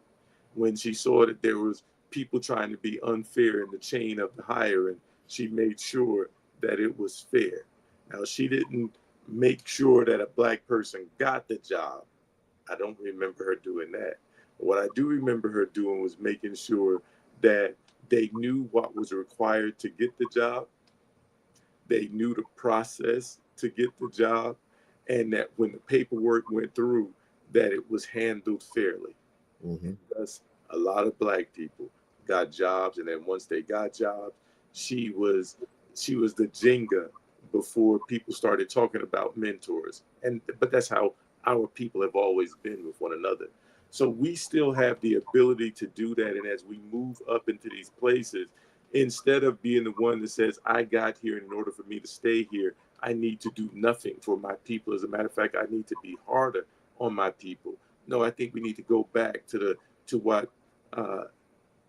When she saw that there was people trying to be unfair in the chain of the hiring, she made sure that it was fair. Now, she didn't make sure that a Black person got the job. I don't remember her doing that. But what I do remember her doing was making sure that they knew what was required to get the job. They knew the process to get the job, and that when the paperwork went through, that it was handled fairly. Because a lot of Black people got jobs, and then once they got jobs, she was the Jenga before people started talking about mentors. But that's how our people have always been with one another. So we still have the ability to do that. And as we move up into these places, instead of being the one that says, I got here, and in order for me to stay here, I need to do nothing for my people. As a matter of fact, I need to be harder on my people. No, I think we need to go back to what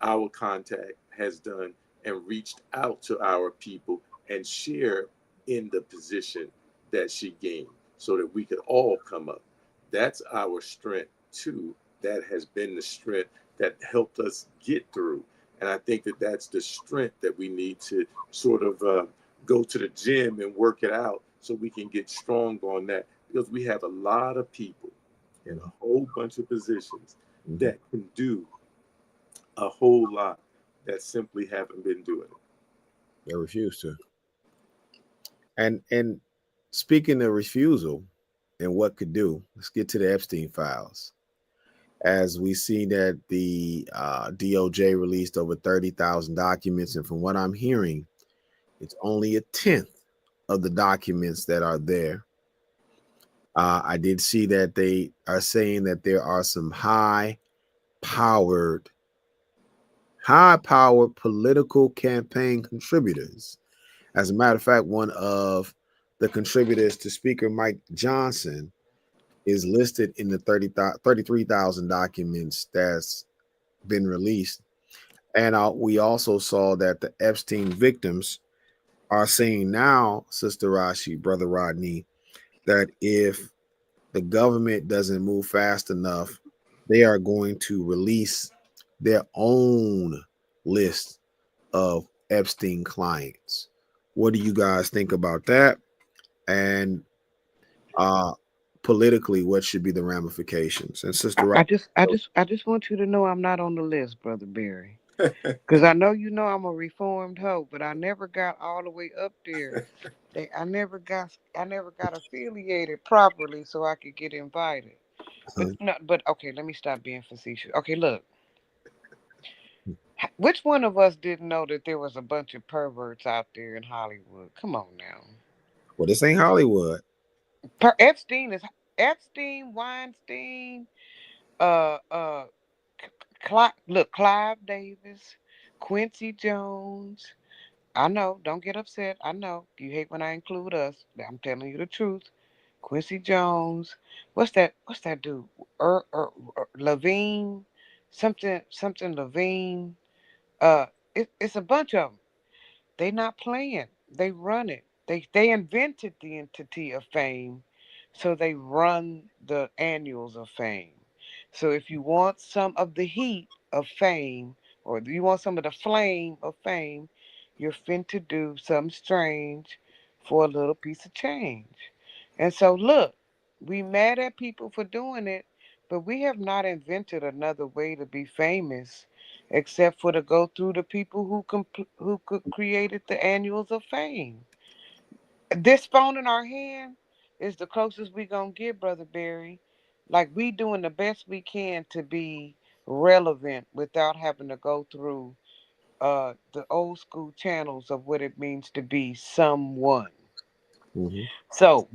our contact has done, and reached out to our people and share in the position that she gained, so that we could all come up. That's our strength too. That has been the strength that helped us get through. And I think that that's the strength that we need to sort of go to the gym and work it out, so we can get strong on that, because we have a lot of people in a whole bunch of positions that can do a whole lot that simply haven't been doing it. They refuse to. And speaking of refusal and what could do, let's get to the Epstein files. As we see that the DOJ released over 30,000 documents, and from what I'm hearing, it's only a tenth of the documents that are there. I did see that they are saying that there are some powered, high powered political campaign contributors. As a matter of fact, one of the contributors to Speaker Mike Johnson is listed in the 33,000 documents that's been released. And we also saw that the Epstein victims are saying now, Sister Rashi, Brother Rodney, that if the government doesn't move fast enough, they are going to release their own list of Epstein clients. What do you guys think about that? And uh politically, what should be the ramifications? And Sister Rob, I just want you to know I'm not on the list, Brother Barry. Because I know you know I'm a reformed hoe, but I never got all the way up there. I never got affiliated properly so I could get invited. But no, but okay, let me stop being facetious. Okay, look, which one of us didn't know that there was a bunch of perverts out there in Hollywood? Come on now. well, this ain't Hollywood. Epstein is Epstein, Weinstein, uh, uh, look, Clive Davis, Quincy Jones. I know, don't get upset. I know you hate when I include us. I'm telling you the truth. Quincy Jones. What's that dude? Levine, something Levine. Uh, it's a bunch of them. They not playing. They run it. They invented the entity of fame, so they run the annuals of fame. So if you want some of the heat of fame, or you want some of the flame of fame, you're fin to do something strange for a little piece of change. And so look, we mad at people for doing it, but we have not invented another way to be famous except for to go through the people who created the annuals of fame. This phone in our hand is the closest we gonna get, Brother Barry. Like we doing the best we can to be relevant without having to go through the old school channels of what it means to be someone. Mm-hmm. So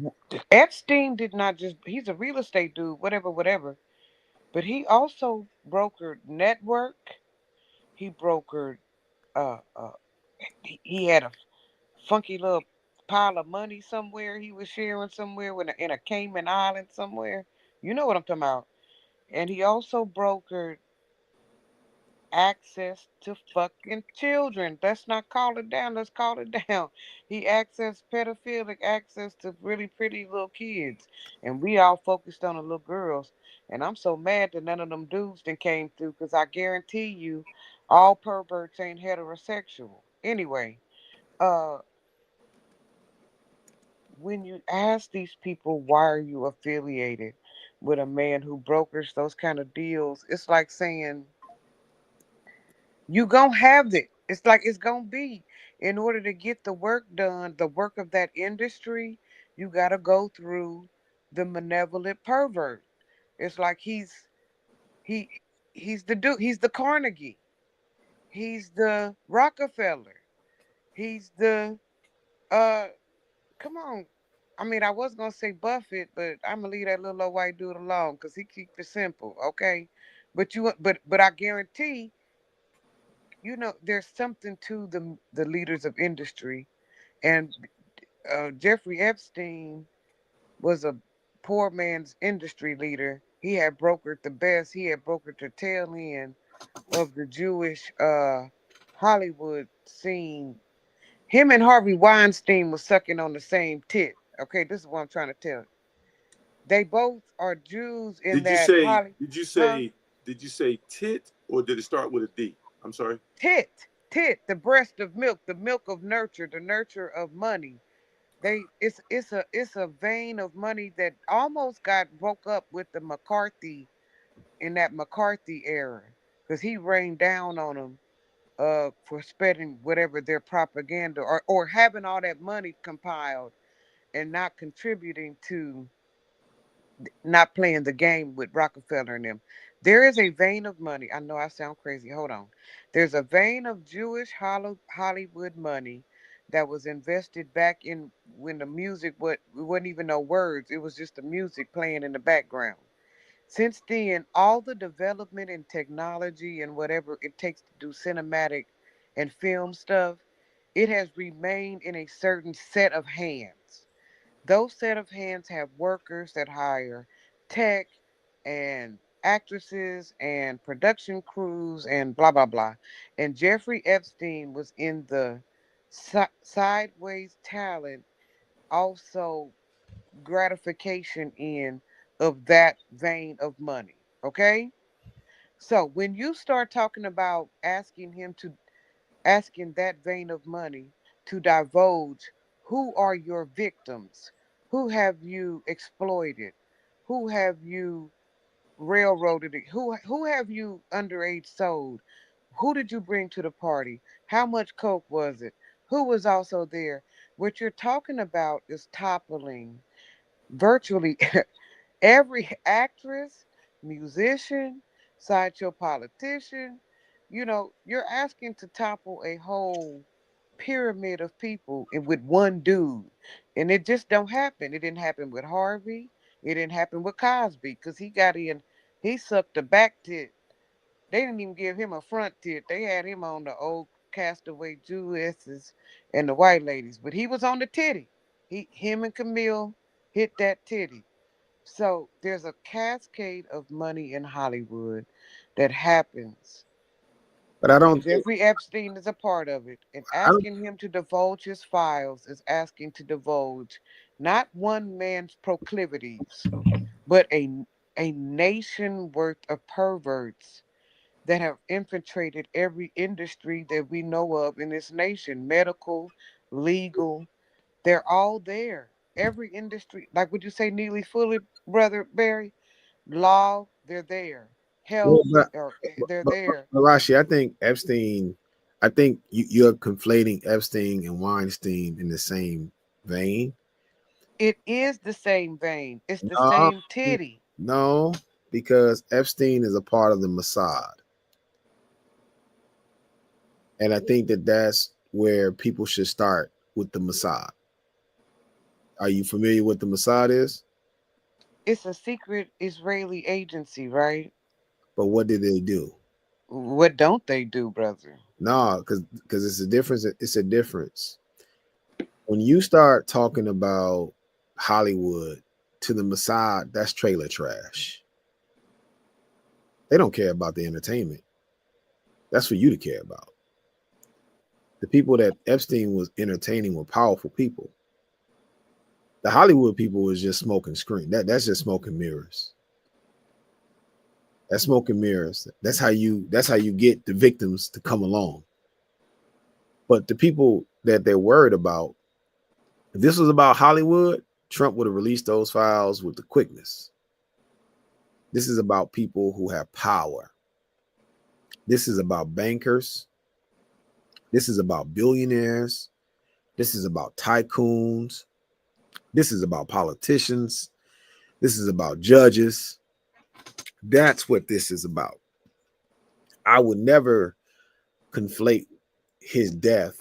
Epstein did not just he's a real estate dude, whatever, whatever, but he also brokered network. He brokered he had a funky little pile of money somewhere he was sharing somewhere in a Cayman Island somewhere. You know what I'm talking about. And he also brokered access to fucking children. Let's not call it down. Let's call it down. He accessed pedophilic access to really pretty little kids. And we all focused on the little girls. And I'm so mad that none of them dudes that came through because I guarantee you all perverts ain't heterosexual. Anyway, uh when you ask these people why are you affiliated with a man who brokers those kind of deals, it's like saying you gonna have it. It's like it's gonna be in order to get the work done, the work of that industry, you gotta go through the malevolent pervert. It's like he he's the dude, he's the Carnegie, he's the Rockefeller, he's the uh come on. I mean, I was gonna say Buffett, but I'm gonna leave that little old white dude alone because he keep it simple, okay? But I guarantee, there's something to the leaders of industry, and Jeffrey Epstein was a poor man's industry leader. He had brokered the best. He had brokered the tail end of the Jewish Hollywood scene. Him and Harvey Weinstein was sucking on the same tit. Okay, this is what I'm trying to tell you. They both are Jews in Did you that say? Holly, Did you huh? say? Did you say tit or did it start with a D? I'm sorry. Tit, the breast of milk, the milk of nurture, the nurture of money. It's a vein of money that almost got broke up with the McCarthy in that McCarthy era because he rained down on them for spreading whatever their propaganda or having all that money compiled and not contributing to not playing the game with Rockefeller and them. There is a vein of money. I know I sound crazy. Hold on. There's a vein of Jewish Hollywood money that was invested back in when the music, what it wasn't even no words, it was just the music playing in the background. Since then, all the development in technology and whatever it takes to do cinematic and film stuff, it has remained in a certain set of hands. Those set of hands have workers that hire tech and actresses and production crews and blah blah blah. And Jeffrey Epstein was in the sideways talent, also gratification in of that vein of money. Okay? So when you start talking about asking that vein of money to divulge who are your victims, who have you exploited, who have you railroaded, who have you underage sold, who did you bring to the party, how much coke was it, who was also there. What you're talking about is toppling virtually every actress, musician, sideshow politician. You're asking to topple a whole pyramid of people with one dude. And it just don't happen. It didn't happen with Harvey. It didn't happen with Cosby because he got in, he sucked a back tit. They didn't even give him a front tit. They had him on the old castaway Jewesses and the white ladies. But he was on the titty. Him and Camille hit that titty. So there's a cascade of money in Hollywood that happens. But I And don't think Jeffrey Epstein is a part of it. And I don't. asking him to divulge his files is asking to divulge not one man's proclivities, but a nation worth of perverts that have infiltrated every industry that we know of in this nation, medical, legal. They're all there. Every industry, like would you say Neely Fully, brother Barry? Law, they're there. Well, Health, or they're there. Rashi, I think Epstein. I think you're conflating Epstein and Weinstein in the same vein. It is the same vein. It's the No, same titty. no, because Epstein is a part of the Mossad, and I think that that's where people should start with the Mossad. Are you familiar with the Mossad is? It's a secret Israeli agency, right? But what did they do? What don't they do, brother? No, because it's a difference. It's a difference when you start talking about Hollywood to the Mossad. That's trailer trash. They don't care about the entertainment. That's for you to care about. The people that Epstein was entertaining were powerful people. The Hollywood people was just smoking screen. That's just smoking mirrors. That's smoking mirrors. That's how you get the victims to come along. But the people that they're worried about, if this was about Hollywood, Trump would have released those files with the quickness. This is about people who have power. This is about bankers. This is about billionaires. This is about tycoons. This is about politicians. This is about judges. That's what this is about. I would never conflate his death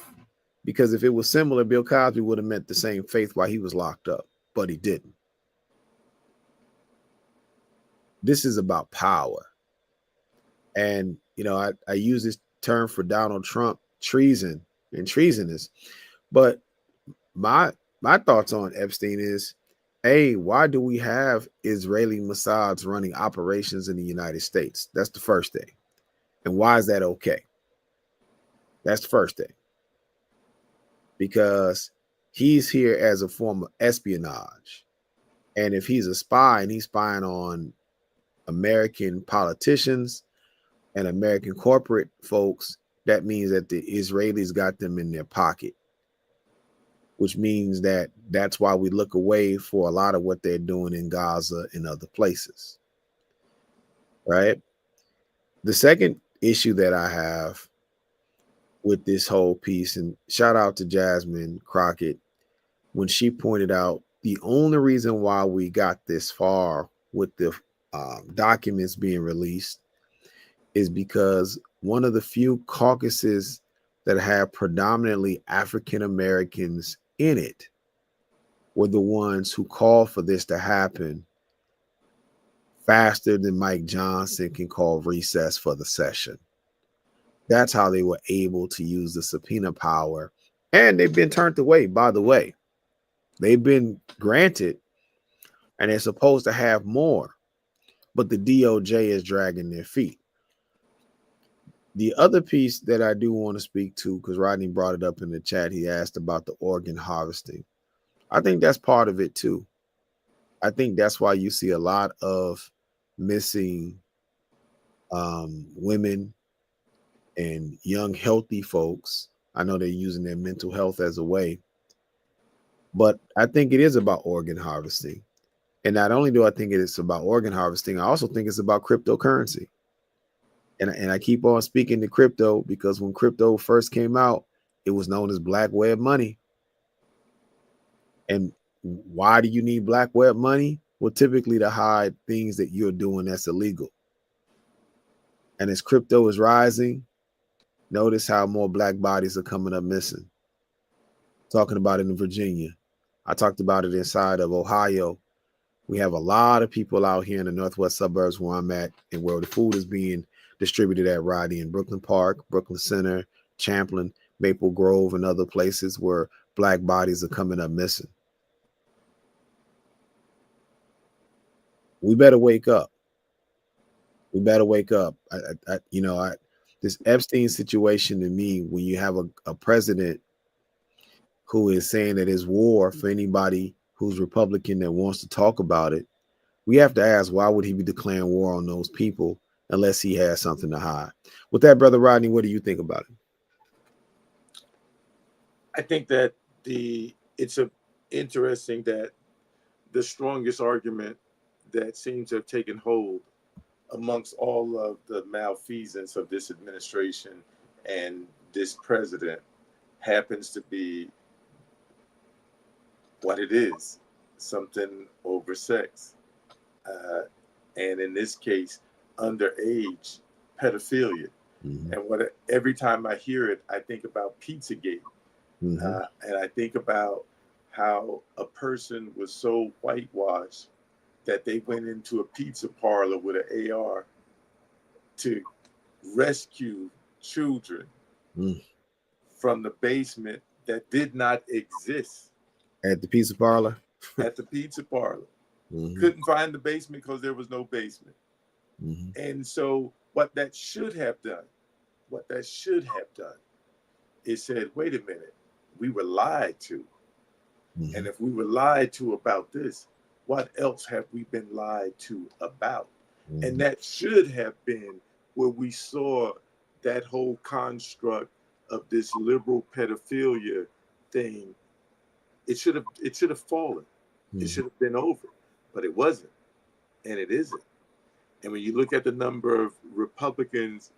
because if it was similar, Bill Cosby would have meant the same faith while he was locked up, but he didn't. This is about power. And, I use this term for Donald Trump, treason and treasonous. But my thoughts on Epstein is, A, why do we have Israeli Mossads running operations in the United States? That's the first thing. And why is that okay? That's the first thing. Because he's here as a form of espionage. And if he's a spy and he's spying on American politicians and American corporate folks, that means that the Israelis got them in their pocket, which means that that's why we look away for a lot of what they're doing in Gaza and other places, right? The second issue that I have with this whole piece, and shout out to Jasmine Crockett, when she pointed out the only reason why we got this far with the documents being released is because one of the few caucuses that had predominantly African Americans in it were the ones who called for this to happen faster than Mike Johnson can call recess for the session. That's how they were able to use the subpoena power. And they've been turned away, by the way. They've been granted, and they're supposed to have more, but the DOJ is dragging their feet. The other piece that I do want to speak to, because Rodney brought it up in the chat, he asked about the organ harvesting. I think that's part of it too. I think that's why you see a lot of missing women and young, healthy folks. I know they're using their mental health as a way, but I think it is about organ harvesting. And not only do I think it's about organ harvesting, I also think it's about cryptocurrency. And I keep on speaking to crypto because when crypto first came out, it was known as black web money. And why do you need black web money? Well, typically to hide things that you're doing that's illegal. And as crypto is rising, notice how more black bodies are coming up missing. Talking about it in Virginia. I talked about it inside of Ohio. We have a lot of people out here in the northwest suburbs where I'm at and where the food is being distributed at, Roddy, in Brooklyn Park, Brooklyn Center, Champlin, Maple Grove, and other places where black bodies are coming up missing. We better wake up. We better wake up. This Epstein situation to me, when you have a president who is saying that it's war for anybody who's Republican that wants to talk about it, we have to ask, why would he be declaring war on those people unless he has something to hide? With that, Brother Rodney, what do you think about it? I think that it's interesting that the strongest argument that seems to have taken hold amongst all of the malfeasance of this administration and this president happens to be what it is, something over sex. And in this case, underage pedophilia. Mm-hmm. And every time I hear it, I think about Pizzagate. Mm-hmm. And I think about how a person was so whitewashed that they went into a pizza parlor with an AR to rescue children from the basement that did not exist. At the pizza parlor? At the pizza parlor. Mm-hmm. Couldn't find the basement because there was no basement. Mm-hmm. And so what that should have done is said, wait a minute, we were lied to. Mm-hmm. And if we were lied to about this, what else have we been lied to about? Mm-hmm. And that should have been where we saw that whole construct of this liberal pedophilia thing. It should have fallen. Mm-hmm. It should have been over, but it wasn't, and it isn't. And when you look at the number of Republicans,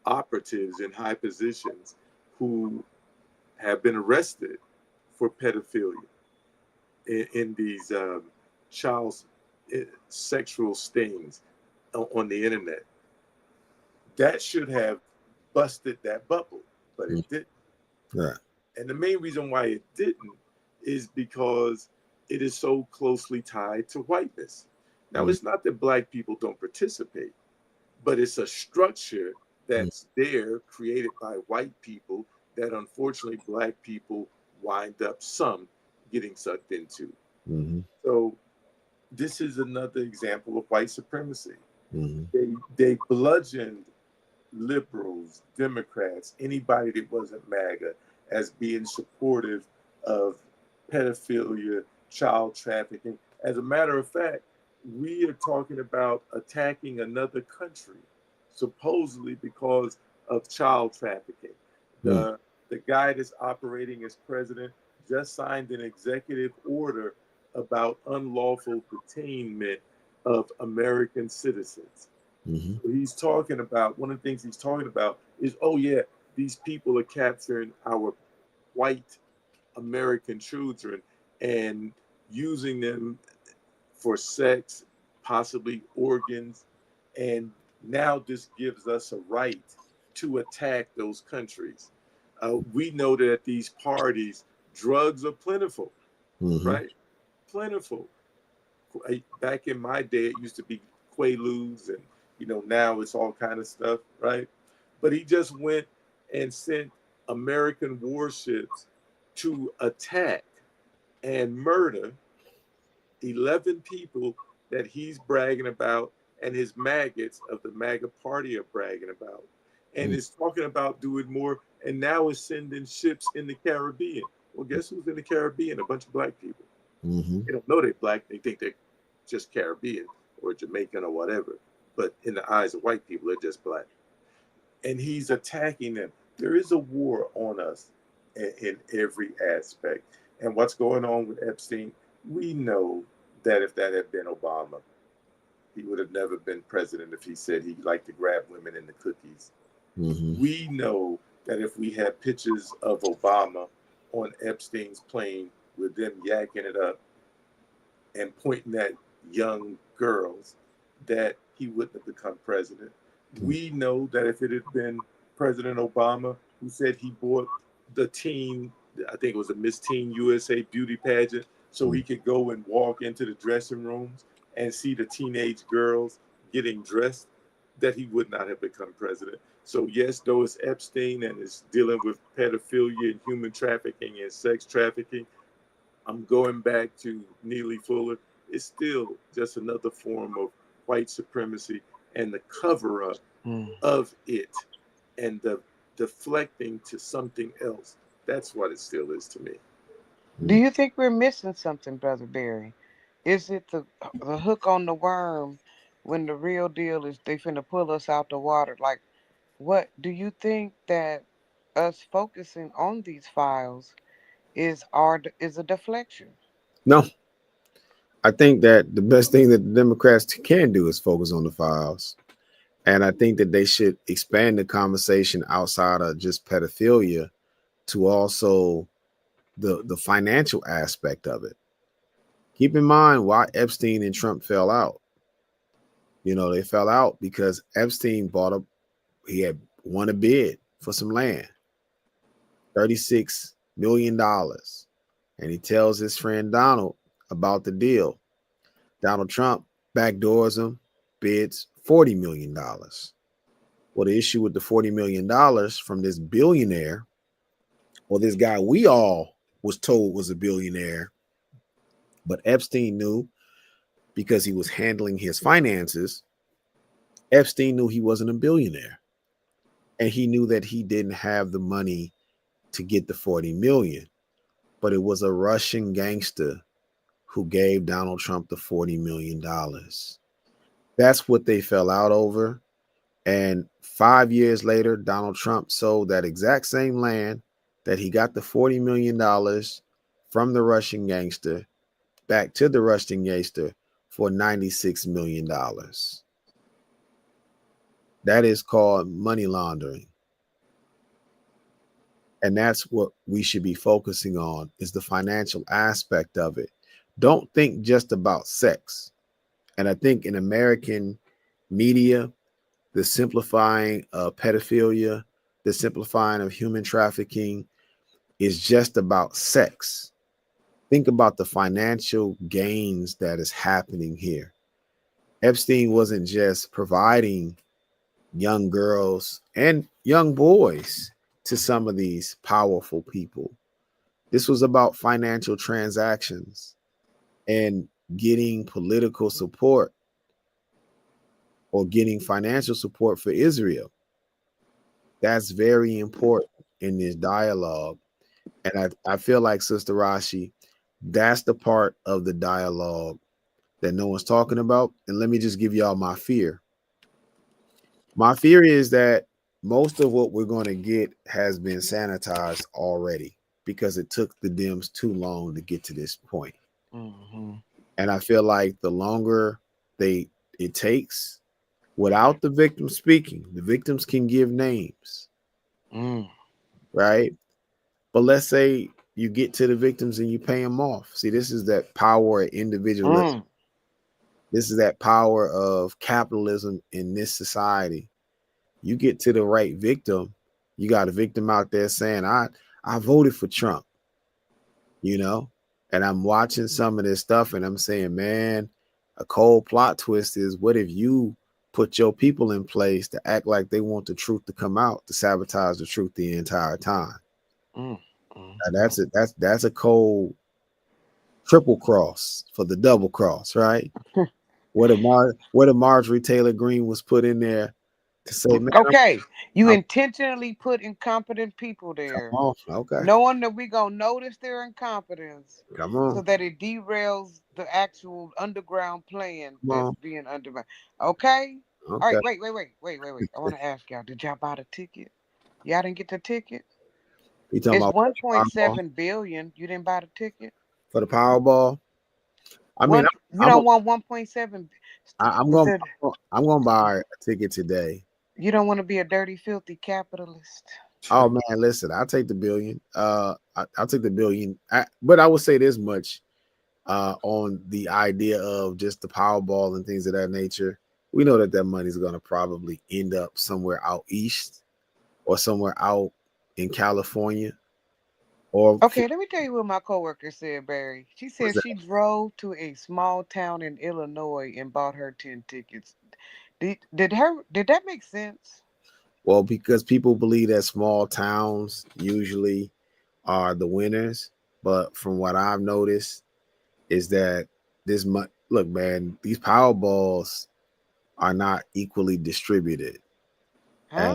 operatives in high positions who have been arrested for pedophilia in these child sexual stings on the internet, that should have busted that bubble, but it didn't. Yeah. And the main reason why it didn't is because it is so closely tied to whiteness. Now, it's not that black people don't participate, but it's a structure that's there created by white people that unfortunately black people wind up getting sucked into. Mm-hmm. So this is another example of white supremacy. Mm-hmm. They bludgeoned liberals, Democrats, anybody that wasn't MAGA as being supportive of pedophilia, child trafficking. As a matter of fact, we are talking about attacking another country, supposedly because of child trafficking. The guy that's operating as president just signed an executive order about unlawful detainment of American citizens. Mm-hmm. So he's talking about, one of the things he's talking about is, oh yeah, these people are capturing our white American children and using them for sex, possibly organs. And now this gives us a right to attack those countries. We know that at these parties, drugs are plentiful, Mm-hmm. right? Plentiful. Back in my day, it used to be Quaaludes, and now it's all kind of stuff, right? But he just went and sent American warships to attack and murder 11 people that he's bragging about, and his maggots of the MAGA party are bragging about. And is talking about doing more, and now is sending ships in the Caribbean. Well, guess who's in the Caribbean? A bunch of black people. Mm-hmm. They don't know they're black. They think they're just Caribbean or Jamaican or whatever. But in the eyes of white people, they're just black. And he's attacking them. There is a war on us in every aspect. And what's going on with Epstein, we know that if that had been Obama, he would have never been president if he said he liked to grab women in the cookies. Mm-hmm. We know that if we had pictures of Obama on Epstein's plane with them yakking it up and pointing at young girls, that he wouldn't have become president. We know that if it had been President Obama who said he bought the teen, I think it was a Miss Teen USA beauty pageant, so he could go and walk into the dressing rooms and see the teenage girls getting dressed, that he would not have become president. So yes, though it's Epstein and it's dealing with pedophilia and human trafficking and sex trafficking, I'm going back to Neely Fuller. It's still just another form of white supremacy and the cover up of it and the deflecting to something else. That's what it still is to me. Do you think we're missing something, Brother Barry? Is it the hook on the worm when the real deal is they finna pull us out the water? Like, what do you think that us focusing on these files is a deflection? No, I think that the best thing that the Democrats can do is focus on the files. And I think that they should expand the conversation outside of just pedophilia to also the financial aspect of it. Keep in mind why Epstein and Trump fell out. They fell out because Epstein he had won a bid for some land, $36 million. And he tells his friend Donald about the deal. Donald Trump backdoors him, bids $40 million. Well, the issue with the $40 million from this billionaire, or this guy we all was told was a billionaire, but Epstein knew because he was handling his finances. Epstein knew he wasn't a billionaire, and he knew that he didn't have the money to get the 40 million, but it was a Russian gangster who gave Donald Trump the $40 million. That's what they fell out over. And 5 years later, Donald Trump sold that exact same land that he got the $40 million from the Russian gangster back to the Russian gangster for $96 million. That is called money laundering. And that's what we should be focusing on, is the financial aspect of it. Don't think just about sex. And I think in American media, the simplifying of pedophilia, the simplifying of human trafficking is just about sex. Think about the financial gains that is happening here. Epstein wasn't just providing young girls and young boys to some of these powerful people. This was about financial transactions and getting political support or getting financial support for Israel. That's very important in this dialogue. And I feel like, Sister Rashi, that's the part of the dialogue that no one's talking about. And let me just give y'all my fear. My fear is that most of what we're going to get has been sanitized already because it took the Dems too long to get to this point. Mm-hmm. And I feel like the longer it takes without the victim speaking, the victims can give names, right? But let's say you get to the victims and you pay them off. See, this is that power of individualism. This is that power of capitalism in this society. You get to the right victim You got a victim out there saying, I voted for Trump, you know, and I'm watching some of this stuff and I'm saying, man, a cold plot twist is what if you put your people in place to act like they want the truth to come out to sabotage the truth the entire time? Mm, mm, Now, that's a cold triple cross for the double cross, right? What if Marjorie Taylor Greene was put in there to say, man, okay, you I'm intentionally put incompetent people come there, on, okay, knowing that we gonna notice their incompetence, come so on, that it derails the actual underground plan come that's on, being underground. Okay. All right. okay. Wait. I want to ask y'all: did y'all buy the ticket? Y'all didn't get the ticket. You talking It's about one point Powerball? seven billion. You didn't buy the ticket. For the Powerball? I mean, One. You I'm don't want 1.7. I'm Was going it? I'm going to buy a ticket today. You don't want to be a dirty, filthy capitalist. Oh man, listen, I'll take the billion. I'll take the billion. But I would say this much on the idea of just the Powerball and things of that nature. We know that money is going to probably end up somewhere out east or somewhere out in California or Okay, let me tell you what my coworker said, Barry. She what's said that? she drove to a small town in Illinois and bought her 10 tickets. Did that make sense? Well, because people believe that small towns usually are the winners, but from what I've noticed is that look, man, these Powerballs are not equally distributed. And Huh?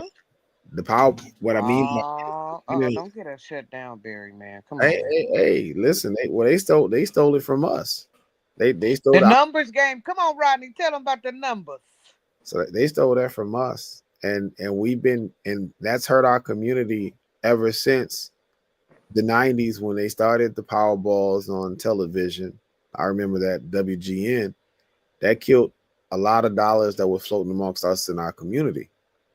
the power, what I mean, Oh, you know, don't get us shut down, Barry, man. Come on, hey, man. hey, listen, they stole it from us. They The stole that, numbers game. Come on, Rodney. Tell them about the numbers. so they stole that from us, and we've been, and that's hurt our community ever since the '90s when they started the Powerballs on television. I remember that WGN that killed a lot of dollars that were floating amongst us in our community.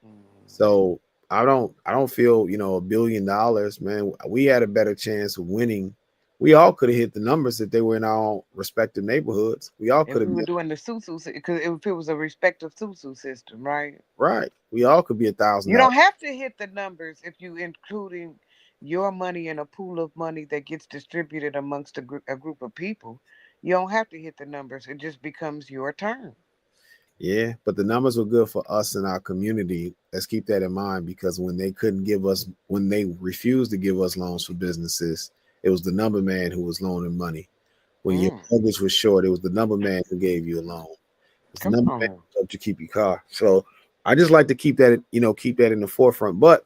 Mm. So I don't feel, $1 billion, man. We had a better chance of winning. We all could have hit the numbers if they were in our own respective neighborhoods. We all If could we have were been doing the susu, because if it was a respective susu system, right? right. We all could be a thousand You dollars. don't have to hit the numbers if you including your money in a pool of money that gets distributed amongst a group of people. You don't have to hit the numbers. It just becomes your turn. Yeah, but the numbers were good for us in our community. Let's keep that in mind because when they refused to give us loans for businesses, it was the number man who was loaning money. When your Mm, mortgage was short, it was the number man who gave you a loan. It's the come number man on. who helped you keep your car. So I just like to keep that in the forefront. But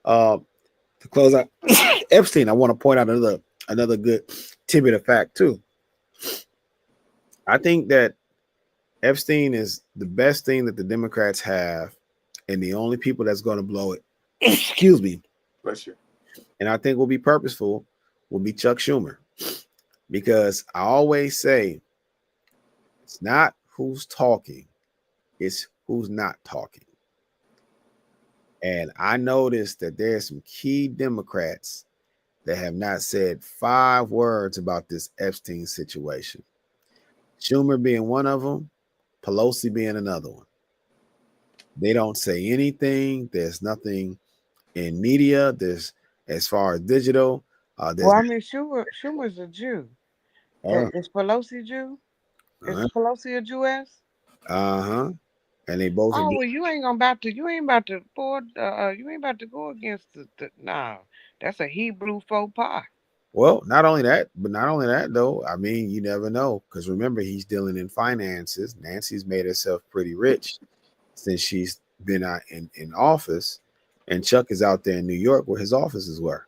uh, to close out Epstein, I want to point out another good tidbit of fact too. I think that Epstein is the best thing that the Democrats have, and the only people that's going to blow it, excuse me, Bless you. and I think will be purposeful, will be Chuck Schumer. Because I always say it's not who's talking, it's who's not talking. And I noticed that there's some key Democrats that have not said 5 words about this Epstein situation. Schumer being one of them, Pelosi being another one. They don't say anything. There's nothing in media. There's as far as digital. Well, There's I mean, Schumer's a Jew. uh Is Pelosi Jew? Is huh, Pelosi a Jewess? uh-huh. And they both Oh again. well, you ain't about to go against the nah. That's a Hebrew faux pas. Well, not only that though. I mean, you never know because remember he's dealing in finances. Nancy's made herself pretty rich since she's been out in office, and Chuck is out there in New York where his offices were.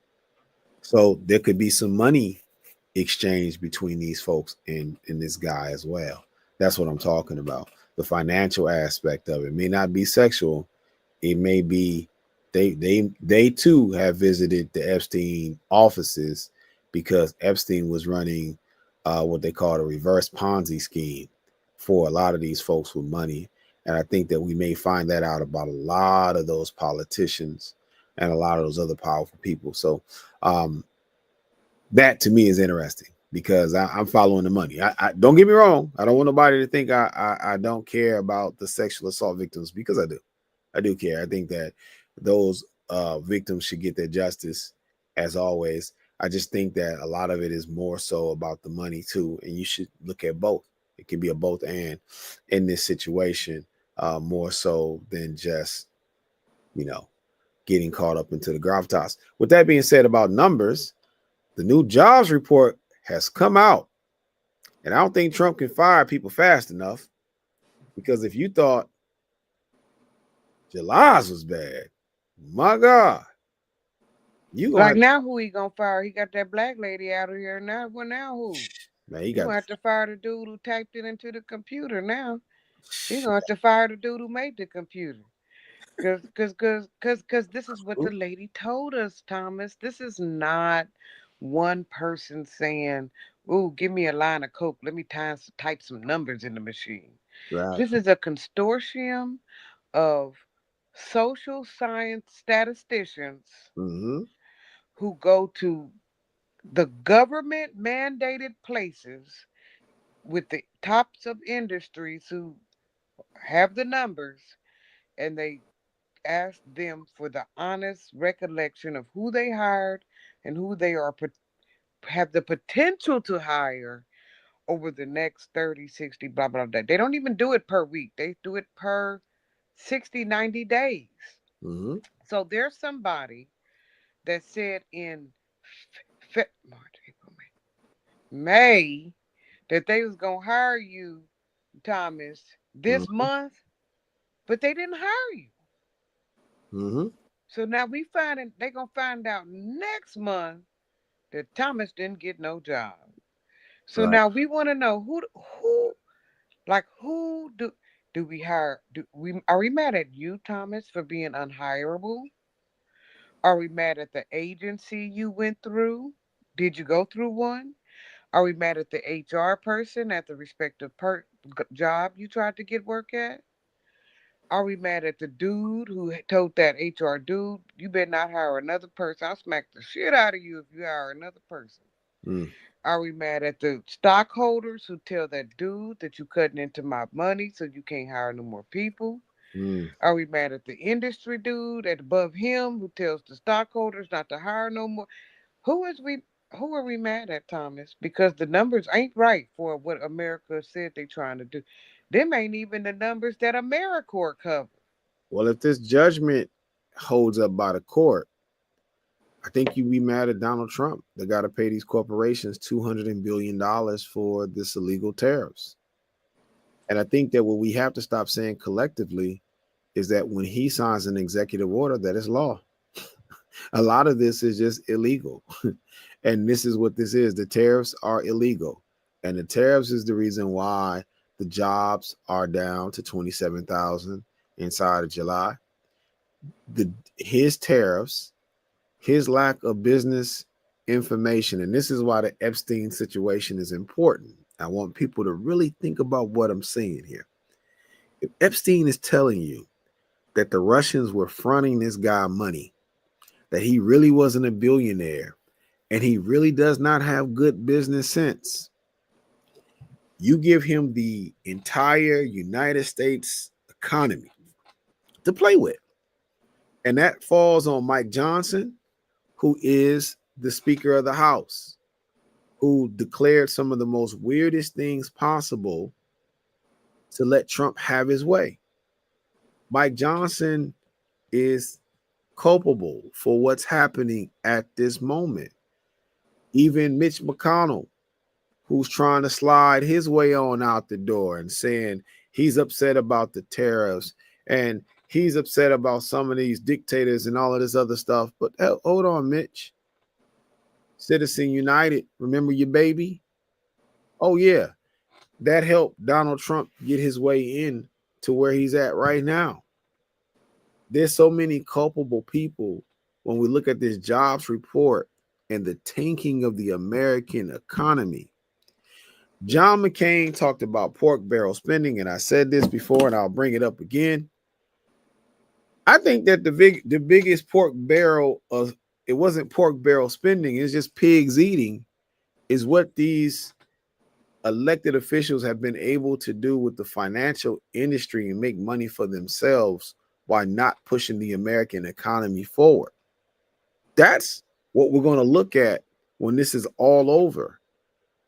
So there could be some money exchange between these folks and this guy as well. That's what I'm talking about. The financial aspect of it may not be sexual. It may be they too have visited the Epstein offices because Epstein was running what they call a reverse Ponzi scheme for a lot of these folks with money. And I think that we may find that out about a lot of those politicians and a lot of those other powerful people. So um, that to me is interesting because I'm following the money. I don't get me wrong. I don't want nobody to think I don't care about the sexual assault victims because I do. I do care. I think that those victims should get their justice, as always. I just think that a lot of it is more so about the money too, and you should look at both. It can be a both and in this situation, more so than just, you know, getting caught up into the gravitas. With that being said about numbers, the new jobs report has come out, and I don't think Trump can fire people fast enough, because if you thought July's was bad, my God, you gonna Like have to, now, who he gonna fire? He got that black lady out of here now. Well, now who? man, he He got gonna have to fire the dude who typed it into the computer now. He gonna have to fire the dude who made the computer. Cause this is what the lady told us, Thomas. This is not one person saying, "Ooh, give me a line of coke. Let me type some numbers in the machine." right. This is a consortium of social science statisticians Mm-hmm. who go to the government mandated places with the tops of industries who have the numbers, and they ask them for the honest recollection of who they hired and who they have the potential to hire over the next 30, 60, blah, blah, blah. They don't even do it per week. They do it per 60, 90 days. Mm-hmm. So there's somebody that said in March, April, May that they was going to hire you, Thomas, this Mm-hmm. month, but they didn't hire you. Mm-hmm. So now they're going to find out next month that Thomas didn't get no job. So Right. now we want to know who do we hire? Are we mad at you, Thomas, for being unhireable? Are we mad at the agency you went through? Did you go through one? Are we mad at the HR person at the respective job you tried to get work at? Are we mad at the dude who told that HR dude, you better not hire another person? I'll smack the shit out of you if you hire another person. Mm. Are we mad at the stockholders who tell that dude that you cutting into my money so you can't hire no more people? Mm. Are we mad at the industry dude at above him who tells the stockholders not to hire no more? Who is we who are we mad at, Thomas? Because the numbers ain't right for what America said they trying to do. Them ain't even the numbers that AmeriCorps covered. Well, if this judgment holds up by the court, I think you be mad at Donald Trump. They got to pay these corporations $200 billion for this illegal tariffs. And I think that what we have to stop saying collectively is that when he signs an executive order, that is law. A lot of this is just illegal. And this is what this is. The tariffs are illegal. And the tariffs is the reason why the jobs are down to 27,000 inside of July. His tariffs, his lack of business information, and this is why the Epstein situation is important. I want people to really think about what I'm saying here. If Epstein is telling you that the Russians were fronting this guy money, that he really wasn't a billionaire, and he really does not have good business sense, you give him the entire United States economy to play with. And that falls on Mike Johnson, who is the Speaker of the House, who declared some of the most weirdest things possible to let Trump have his way. Mike Johnson is culpable for what's happening at this moment. Even Mitch McConnell, who's trying to slide his way on out the door and saying he's upset about the tariffs and he's upset about some of these dictators and all of this other stuff. But hold on, Mitch. Citizen United, remember your baby? Oh, yeah. That helped Donald Trump get his way in to where he's at right now. There's so many culpable people when we look at this jobs report and the tanking of the American economy. John McCain talked about pork barrel spending, and I said this before, and I'll bring it up again. I think that the biggest pork barrel of it wasn't pork barrel spending, it's just pigs eating, is what these elected officials have been able to do with the financial industry and make money for themselves while not pushing the American economy forward. That's what we're going to look at when this is all over.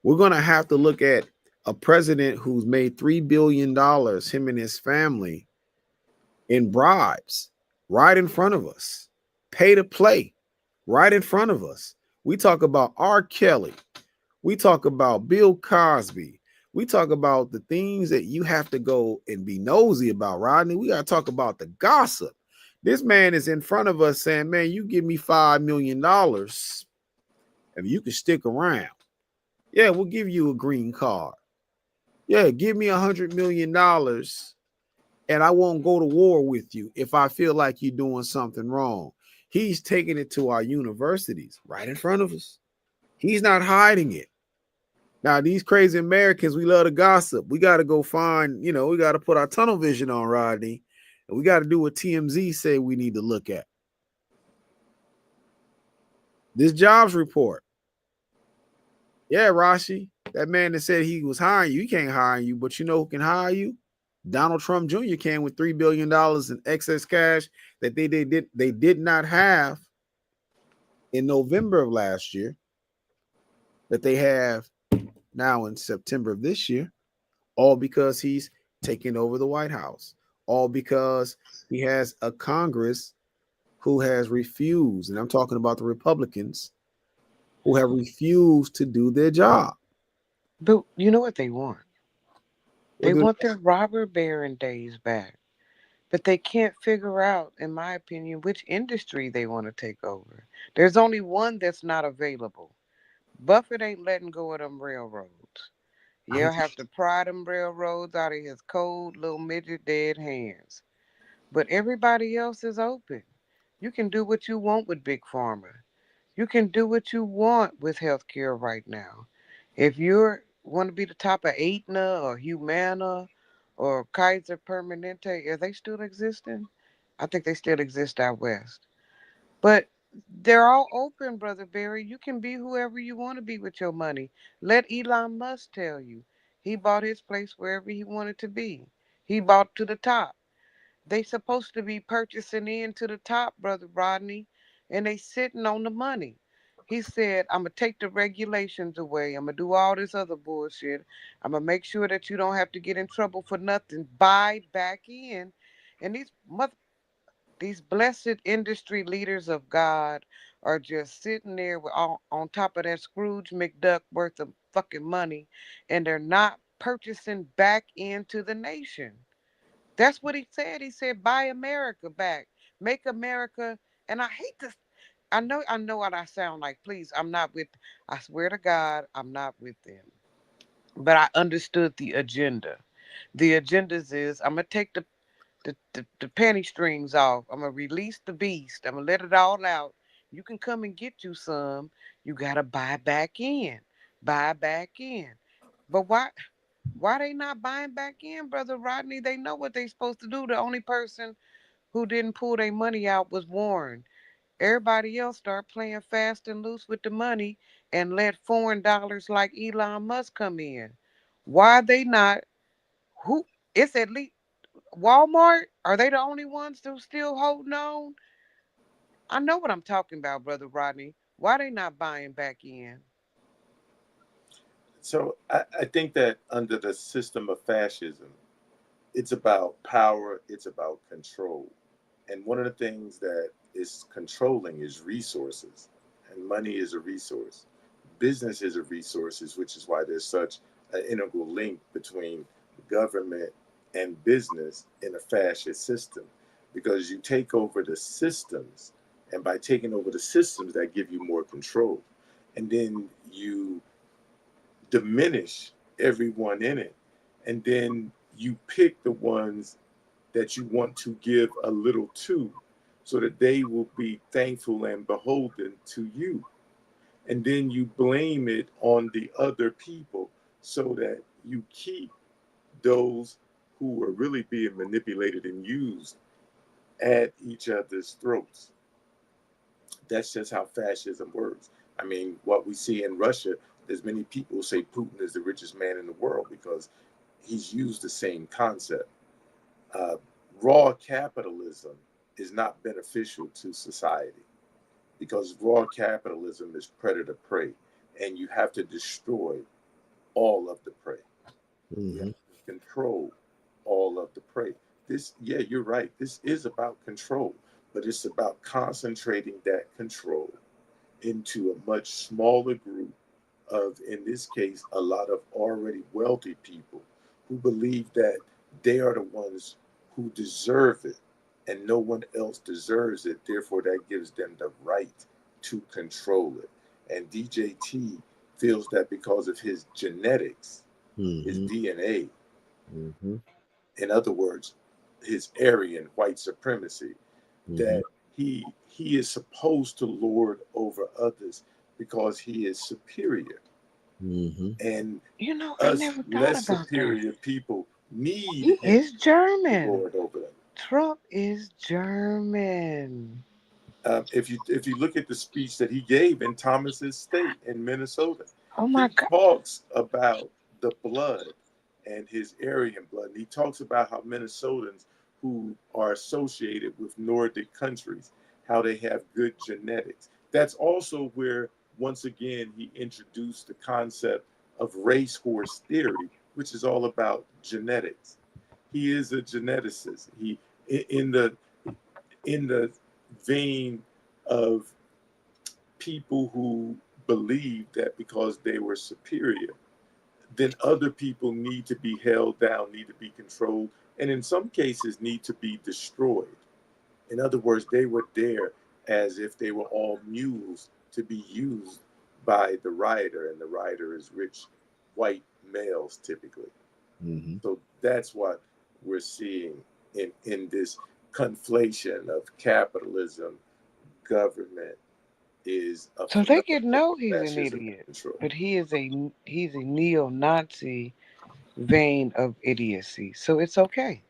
We're going to have to look at a president who's made $3 billion, him and his family, in bribes right in front of us, pay to play right in front of us. We talk about R. Kelly. We talk about Bill Cosby. We talk about the things that you have to go and be nosy about, Rodney. We got to talk about the gossip. This man is in front of us saying, man, you give me $5 million if you can stick around. Yeah, we'll give you a green card. Yeah, give me $100 million and I won't go to war with you if I feel like you're doing something wrong. He's taking it to our universities right in front of us. He's not hiding it. Now, these crazy Americans, we love to gossip. We got to go find, we got to put our tunnel vision on, Rodney. And we got to do what TMZ say we need to look at. This jobs report. Yeah, Rashi, that man that said he was hiring you, he can't hire you, but you know who can hire you? Donald Trump Jr. can with $3 billion in excess cash that they did not have in November of last year, that they have now in September of this year, all because he's taking over the White House, all because he has a Congress who has refused, and I'm talking about the Republicans, who have refused to do their job. But you know what they want? What They do want their robber baron days back. But they can't figure out, in my opinion, which industry they want to take over. There's only one that's not available. Buffett ain't letting go of them railroads. You'll have to pry them railroads out of his cold little midget dead hands. But everybody else is open. You can do what you want with Big Pharma. You can do what you want with healthcare right now. If you want to be the top of Aetna or Humana or Kaiser Permanente, are they still existing? I think they still exist out west. But they're all open, Brother Barry. You can be whoever you want to be with your money. Let Elon Musk tell you. He bought his place wherever he wanted to be. He bought to the top. They supposed to be purchasing into the top, Brother Rodney, and they sitting on the money. He said, I'm going to take the regulations away. I'm going to do all this other bullshit. I'm going to make sure that you don't have to get in trouble for nothing. Buy back in. And these blessed industry leaders of God are just sitting there with on top of that Scrooge McDuck worth of fucking money, and they're not purchasing back into the nation. That's what he said. He said, buy America back. Make America. And I hate this. I know what I sound like. Please, I'm not with, I swear to God, I'm not with them. But I understood the agenda. The agendas is I'm gonna take the penny strings off. I'm gonna release the beast. I'm gonna let it all out. You can come and get you some. You gotta buy back in. Buy back in. But why they not buying back in, Brother Rodney? They know what they supposed to do. The only person who didn't pull their money out was Warren. Everybody else start playing fast and loose with the money and let foreign dollars like Elon Musk come in. Why they not? Who? It's at least Walmart. Are they the only ones who still holding on? I know what I'm talking about, Brother Rodney. Why they not buying back in? So I think that under the system of fascism, it's about power, it's about control. And one of the things that is controlling is resources, and money is a resource. Business is a resource, which is why there's such an integral link between government and business in a fascist system, because you take over the systems, and by taking over the systems, that give you more control, and then you diminish everyone in it, and then you pick the ones that you want to give a little to, so that they will be thankful and beholden to you. And then you blame it on the other people, so that you keep those who are really being manipulated and used at each other's throats. That's just how fascism works. I mean, what we see in Russia, there's many people who say Putin is the richest man in the world because he's used the same concept. Uh, Raw capitalism is not beneficial to society because raw capitalism is predator prey, and you have to destroy all of the prey. You have Hmm. to control all of the prey. This, yeah, you're right. This is about control, but it's about concentrating that control into a much smaller group of, in this case, a lot of already wealthy people who believe that they are the ones who deserve it and no one else deserves it. Therefore, that gives them the right to control it. And DJT feels that because of his genetics, his Hmm. DNA, Hmm. in other words, his Aryan white supremacy, Hmm. that he is supposed to lord over others because he is superior. Hmm. And You know, I us never thought less about that. superior people need He him is to German. lord over them. Trump is German. If you look at the speech that he gave in Thomas's state in Minnesota, Oh my he God. talks about the blood and his Aryan blood. And he talks about how Minnesotans who are associated with Nordic countries, how they have good genetics. That's also where, once again, he introduced the concept of racehorse theory, which is all about genetics. He is a geneticist. He in the in the vein of people who believe that because they were superior, then other people need to be held down, need to be controlled, and in some cases need to be destroyed. In other words, they were there as if they were all mules to be used by the rider, and the rider is rich white males typically. Hmm. So that's what we're seeing in this conflation of capitalism, government is a So they another can form know of he's an fascism idiot, and control. but he's a neo-Nazi vein of idiocy. So it's okay.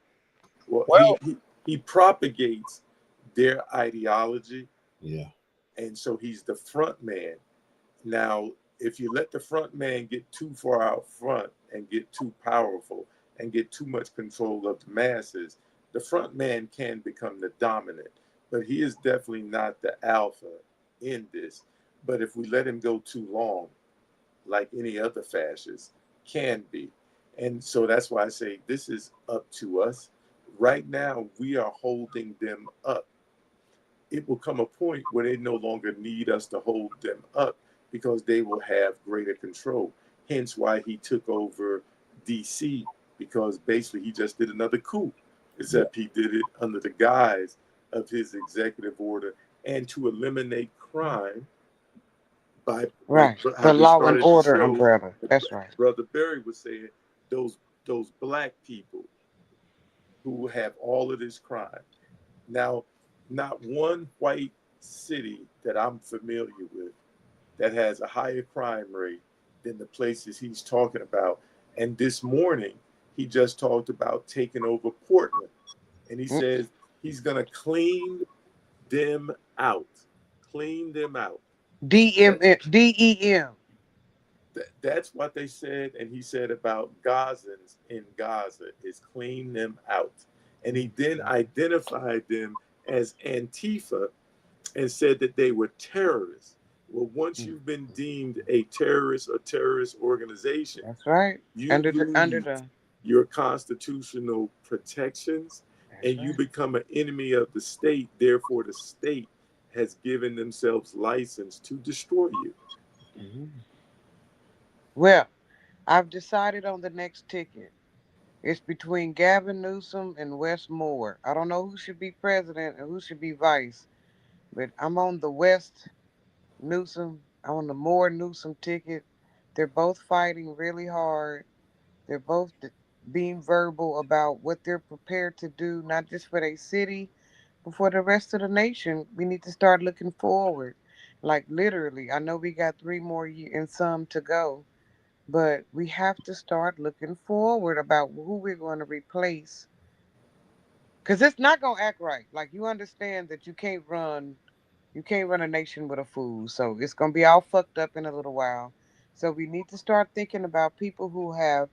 Well, Well, he propagates their ideology, yeah. and so he's the front man. Now, if you let the front man get too far out front and get too powerful and get too much control of the masses, the front man can become the dominant. But he is definitely not the alpha in this. But if we let him go too long, like any other fascist can be. And so that's why I say this is up to us. Right now, we are holding them up. It will come a point where they no longer need us to hold them up because they will have greater control. Hence why he took over DC, because basically he just did another coup, Yeah. except he did it under the guise of his executive order and to eliminate crime by, like Right. how The we law and started the order show. umbrella. That's right. Brother Barry was saying those black people who have all of this crime. Now, not one white city that I'm familiar with that has a higher crime rate than the places he's talking about. And this morning, he just talked about taking over Portland. And he Mm. says he's going to clean them out. Clean them out. That, DEM. that's what they said. And he said about Gazans in Gaza is clean them out. And he then identified them as Antifa and said that they were terrorists. Well, once Mm. you've been deemed a terrorist or terrorist organization, That's right. you Under lose the. your constitutional protections That's and you right. become an enemy of the state. Therefore, the state has given themselves license to destroy you. Mhm. Well, I've decided on the next ticket. It's between Gavin Newsom and Wes Moore. I don't know who should be president and who should be vice, but I'm on the West Newsom. I'm on the Moore Newsom ticket. They're both fighting really hard. They're both being verbal about what they're prepared to do, not just for their city, but for the rest of the nation. We need to start looking forward. Like literally, I know we got 3 more and some to go, but we have to start looking forward about who we're going to replace. Because it's not going to act right. Like you understand that you can't run a nation with a fool. So it's going to be all fucked up in a little while. So we need to start thinking about people who have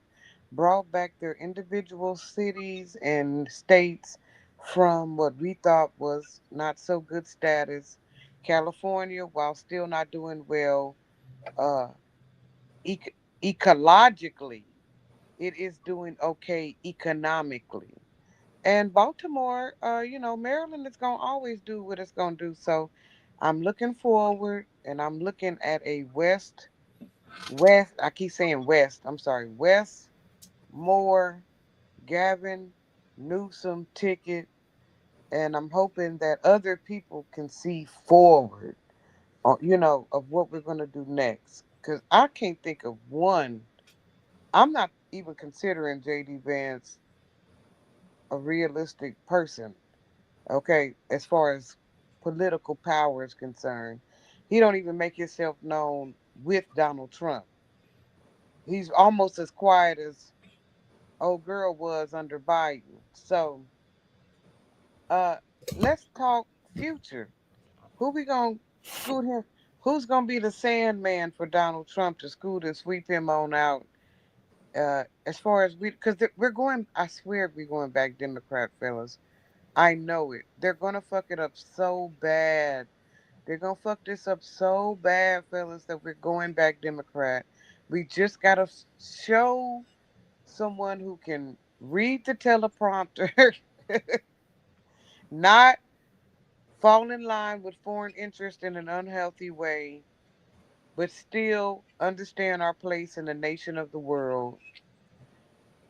brought back their individual cities and states from what we thought was not so good status. California, while still not doing well, uh, ecologically, it is doing okay economically. And Baltimore, Maryland is gonna always do what it's gonna do. So I'm looking forward, and I'm looking at a West. I keep saying West. I'm sorry, West Moore, Gavin Newsom ticket, and I'm hoping that other people can see forward, of what we're gonna do next. Cause I can't think of one. I'm not even considering JD Vance a realistic person. Okay, as far as political power is concerned, he don't even make himself known with Donald Trump. He's almost as quiet as old girl was under Biden. So, uh, let's talk future. Who we gonna scoot him? Who's gonna be the Sandman for Donald Trump to scoot and sweep him on out? As far as because we're going, I swear we're going back Democrat, fellas. I know it. They're gonna fuck it up so bad. They're gonna fuck this up so bad, fellas, that we're going back Democrat. We just gotta show someone who can read the teleprompter, not fall in line with foreign interest in an unhealthy way, but still understand our place in the nation of the world.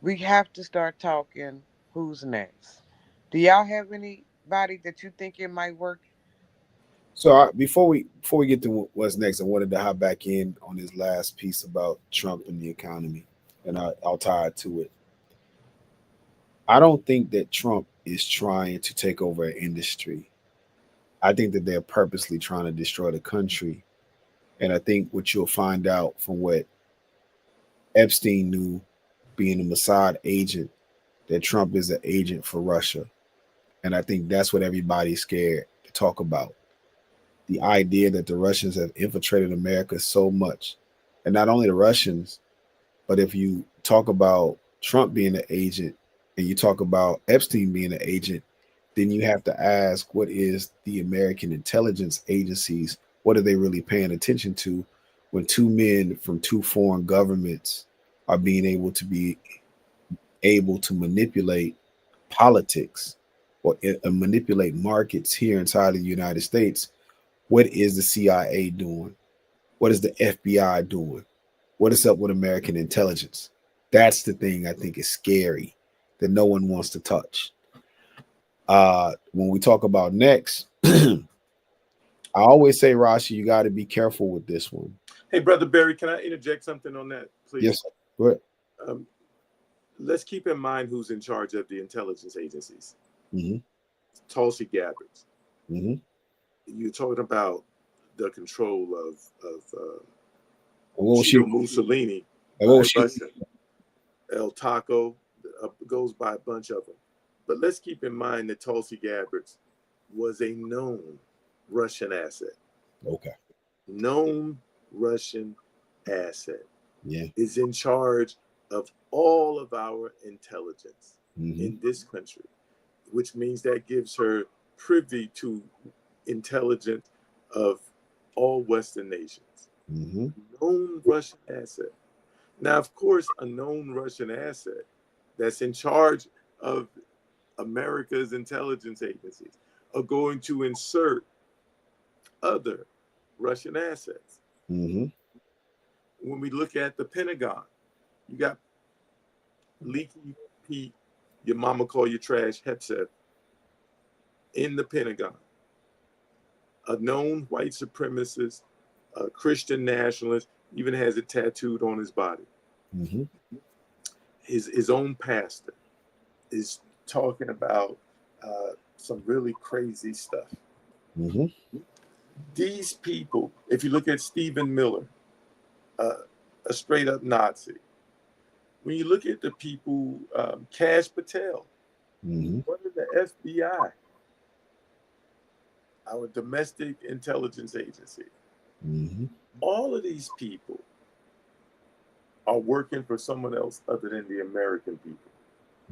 We have to start talking who's next. Do y'all have anybody that you think it might work? So before we get to what's next, I wanted to hop back in on this last piece about Trump and the economy, and I'll tie it to it. I don't think that Trump is trying to take over an industry. I think that they're purposely trying to destroy the country. And I think what you'll find out from what Epstein knew, being a Mossad agent, that Trump is an agent for Russia. And I think that's what everybody's scared to talk about. The idea that the Russians have infiltrated America so much. And not only the Russians, but if you talk about Trump being an agent and you talk about Epstein being an agent, then you have to ask, what is the American intelligence agencies? What are they really paying attention to when two men from two foreign governments are being able to manipulate politics or manipulate markets here inside of the United States? What is the CIA doing? What is the FBI doing? What is up with American intelligence? That's the thing I think is scary that no one wants to touch. When we talk about next, I always say, Rashi, you got to be careful with this one. Hey, Brother Barry, can I interject something on that, please? Yes, sir. Go ahead. Um, let's keep in mind who's in charge of the intelligence agencies. Mm-hmm. Tulsi Gabbard. Mm-hmm. You're talking about the control of And what was she? Tito Mussolini And what by was she? Russia. El Taco goes by a bunch of them. But let's keep in mind that Tulsi Gabbard was a known Russian asset. Okay. Known Russian asset. Yeah. Is in charge of all of our intelligence Mm-hmm. in this country, which means that gives her privy to intelligence of all Western nations. Mm-hmm. Known Russian asset. Now, of course, a known Russian asset that's in charge of America's intelligence agencies are going to insert other Russian assets. Mm-hmm. When we look at the Pentagon, you got Leaky Pete, your mama call you trash, Hepseth, in the Pentagon. A known white supremacist, a Christian nationalist, even has it tattooed on his body. Mm-hmm. His own pastor is talking about some really crazy stuff. Mm-hmm. These people, if you look at Stephen Miller, a straight up Nazi. When you look at the people, Cash Patel, Mm-hmm. one of the FBI, our domestic intelligence agency, Mm-hmm. all of these people are working for someone else other than the American people.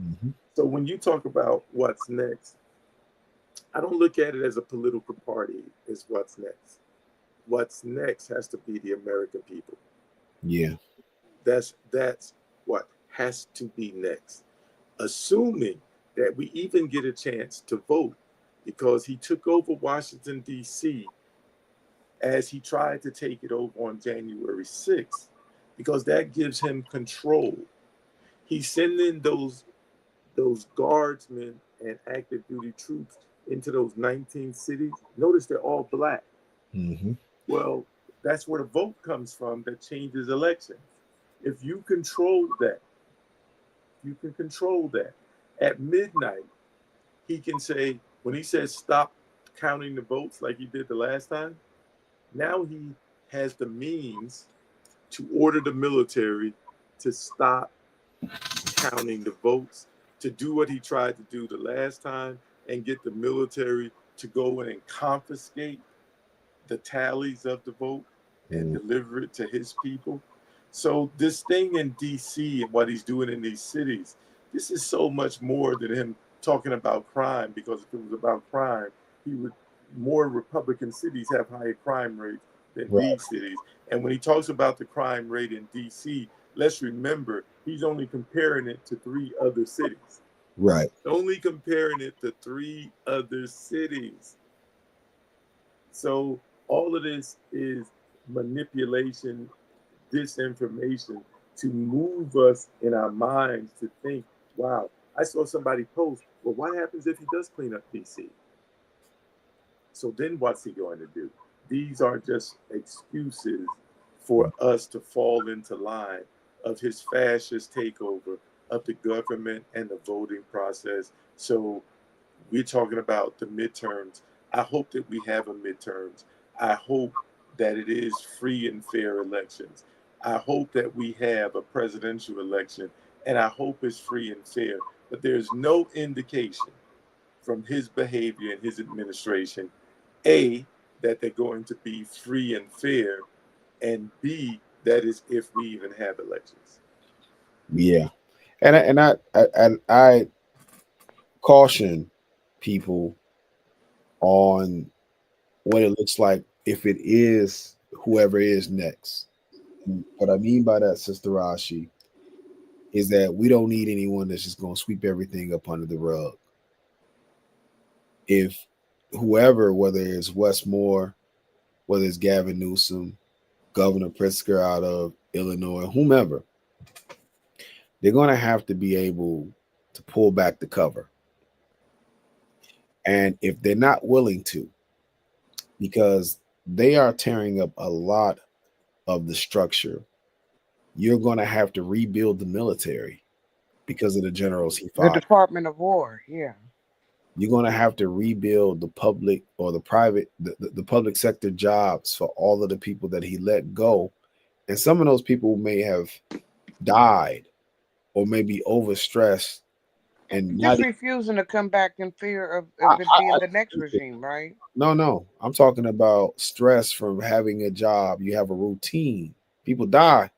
Mm-hmm. So when you talk about what's next, I don't look at it as a political party is what's next. What's next has to be the American people. Yeah. That's what has to be next. Assuming that we even get a chance to vote, because he took over Washington, D.C. as he tried to take it over on January 6th, because that gives him control. He's sending those guardsmen and active duty troops into those 19 cities. Notice they're all black. Mm-hmm. Well, that's where the vote comes from that changes elections. If you control that, you can control that. At midnight, he can say, when he says stop counting the votes like he did the last time, now he has the means to order the military to stop counting the votes, to do what he tried to do the last time and get the military to go in and confiscate the tallies of the vote and Mm. deliver it to his people. So this thing in DC and what he's doing in these cities, this is so much more than him talking about crime, because if it was about crime, he would more Republican cities have higher crime rates than Right. these cities. And when he talks about the crime rate in DC, let's remember he's only comparing it to three other cities. Right. Only comparing it to three other cities. So all of this is manipulation, disinformation to move us in our minds to think, wow, I saw somebody post, well, what happens if he does clean up DC? So then what's he going to do? These are just excuses for us to fall into line of his fascist takeover of the government and the voting process. So we're talking about the midterms. I hope that we have a midterms. I hope that it is free and fair elections. I hope that we have a presidential election, and I hope it's free and fair. But there's no indication from his behavior and his administration, A, that they're going to be free and fair, and B, that is if we even have elections. Yeah. And I caution people on what it looks like if it is whoever is next. And what I mean by that, Sister Rashi, is that we don't need anyone that's just going to sweep everything up under the rug. If whoever, whether it's Westmore, whether it's Gavin Newsom, Governor Pritzker out of Illinois, whomever, they're going to have to be able to pull back the cover. And if they're not willing to, because they are tearing up a lot of the structure, you're going to have to rebuild the military because of the generals he The fired. Department of War, yeah. You're going to have to rebuild the public or the private, the public sector jobs for all of the people that he let go. And some of those people may have died or maybe overstressed and not. Just refusing to come back in fear I, of it I, being I, the next regime, right? no. I'm talking about stress from having a job. You have a routine. People die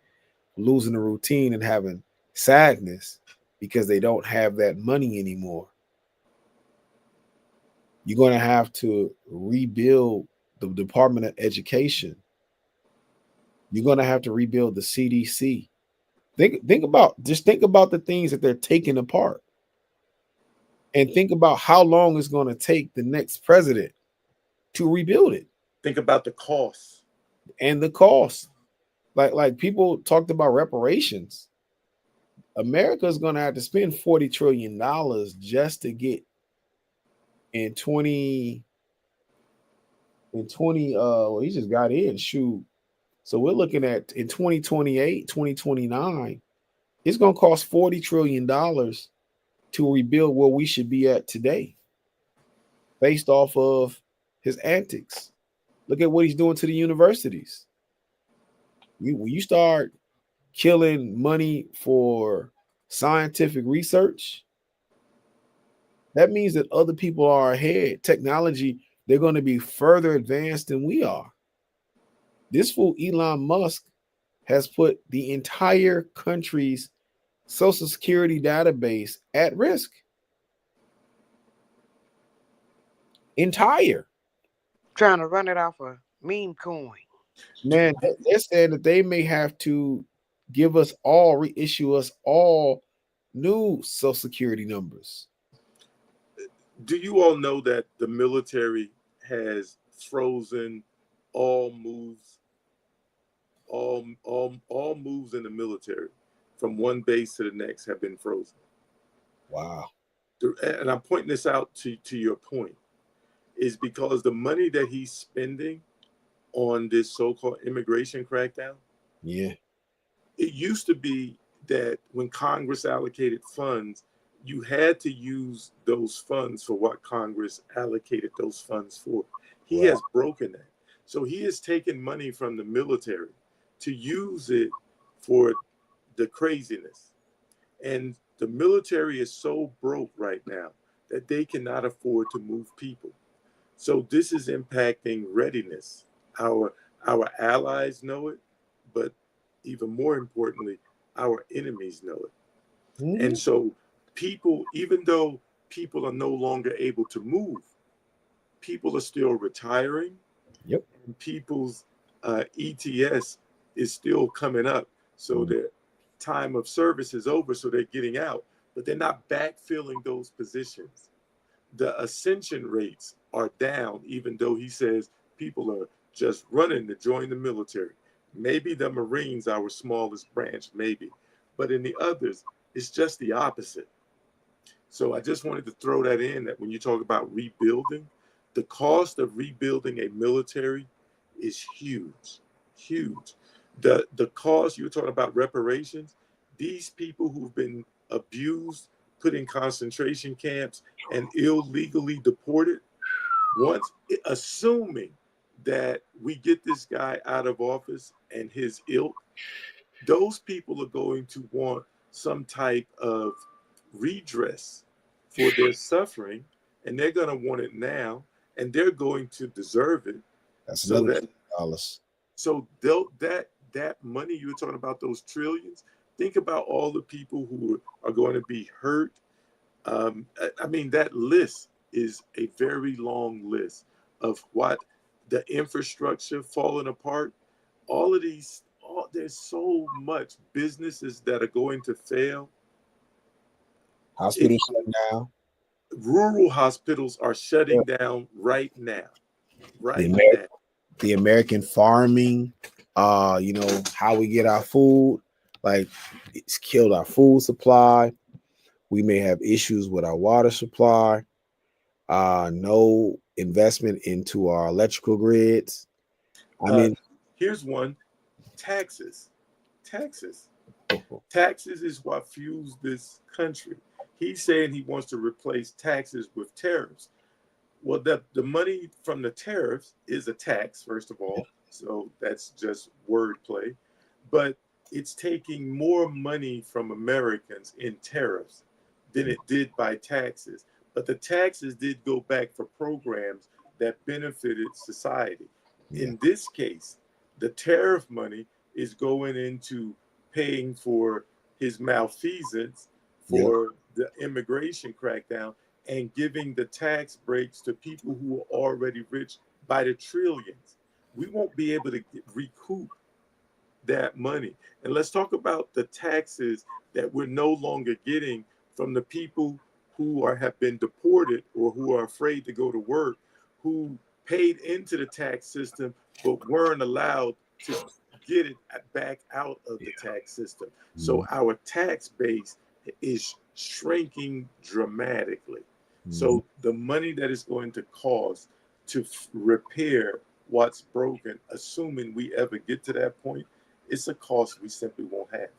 losing the routine and having sadness because they don't have that money anymore. You're going to have to rebuild the Department of Education. You're going to have to rebuild the CDC. Think about the things that they're taking apart, and think about how long it's going to take the next president to rebuild it Think about the costs. and the cost. Like people talked about reparations. America is going to have to spend $40 trillion just to get in 20 well, he just got in, shoot. So we're looking at in 2028, 2029, it's going to cost $40 trillion to rebuild where we should be at today based off of his antics. Look at what he's doing to the universities. When you start killing money for scientific research, that means that other people are ahead. Technology, they're going to be further advanced than we are. This fool, Elon Musk, has put the entire country's social security database at risk. entire. Trying to run it off a meme coin. Man, they're saying that they may have to give us all, reissue us all new social security numbers. Do you all know that the military has frozen all moves, all moves in the military from one base to the next have been frozen? Wow. And I'm pointing this out to your point, is because the money that he's spending on this so-called immigration crackdown, Yeah. it used to be that when Congress allocated funds, you had to use those funds for what Congress allocated those funds for. He Right. has broken that. So he has taken money from the military to use it for the craziness. And the military is so broke right now that they cannot afford to move people. So this is impacting readiness. Our our allies know it, but even more importantly, our enemies know it. And Mhm. so people, even though people are no longer able to move, people are still retiring, Yep. and people's ETS is still coming up. So Mhm. their time of service is over, so they're getting out, but they're not backfilling those positions. The ascension rates are down, even though he says people are just running to join the military. Maybe the Marines, our smallest branch, maybe, but in the others, it's just the opposite. So I just wanted to throw that in, that when you talk about rebuilding, the cost of rebuilding a military is huge, huge. The cost, you're talking about reparations, these people who've been abused, put in concentration camps, and illegally deported, once, assuming that we get this guy out of office and his ilk, those people are going to want some type of redress for their suffering, and they're going to want it now, and they're going to deserve it. That's So another that $1 so they'll that money you were talking about, those trillions, think about all the people who are going to be hurt. I mean, that list is a very long list of what the infrastructure falling apart. All of these, there's so much businesses that are going to fail. It, hospitals shut down. rural hospitals are Yeah. shutting down right now, The right American, now. the American farming, how we get our food, like it's killed our food supply. We may have issues with our water supply. No investment into our electrical grids. I Uh, mean, Here's one: taxes. Taxes. Taxes is what fuels this country. He's saying he wants to replace taxes with tariffs. Well, the money from the tariffs is a tax, first of all. So that's just wordplay. But it's taking more money from Americans in tariffs than it did by taxes. But the taxes did go back for programs that benefited society. yeah, In this case, the tariff money is going into paying for his malfeasance, yeah, for the immigration crackdown, and giving the tax breaks to people who are already rich by the trillions. We won't be able to recoup that money. And let's talk about the taxes that we're no longer getting from the people who have been deported or who are afraid to go to work, who paid into the tax system but weren't allowed to get it back out of the yeah. tax system. So Mhm, our tax base is shrinking dramatically. mhm. So the money that is going to cost to repair what's broken, assuming we ever get to that point, it's a cost we simply won't have.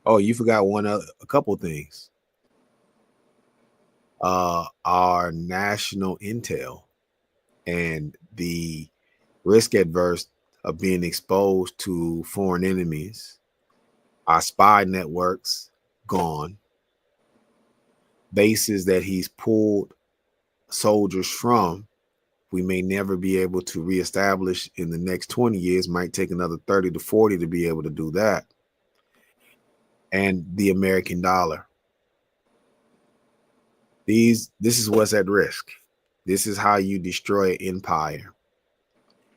Oh, you forgot a couple things. Our national intel and the risk adverse of being exposed to foreign enemies. Our spy networks gone. Bases that he's pulled soldiers from, we may never be able to reestablish in the next 20 years. Might take another 30 to 40 to be able to do that. And the American dollar. This is what's at risk. This is how you destroy an empire.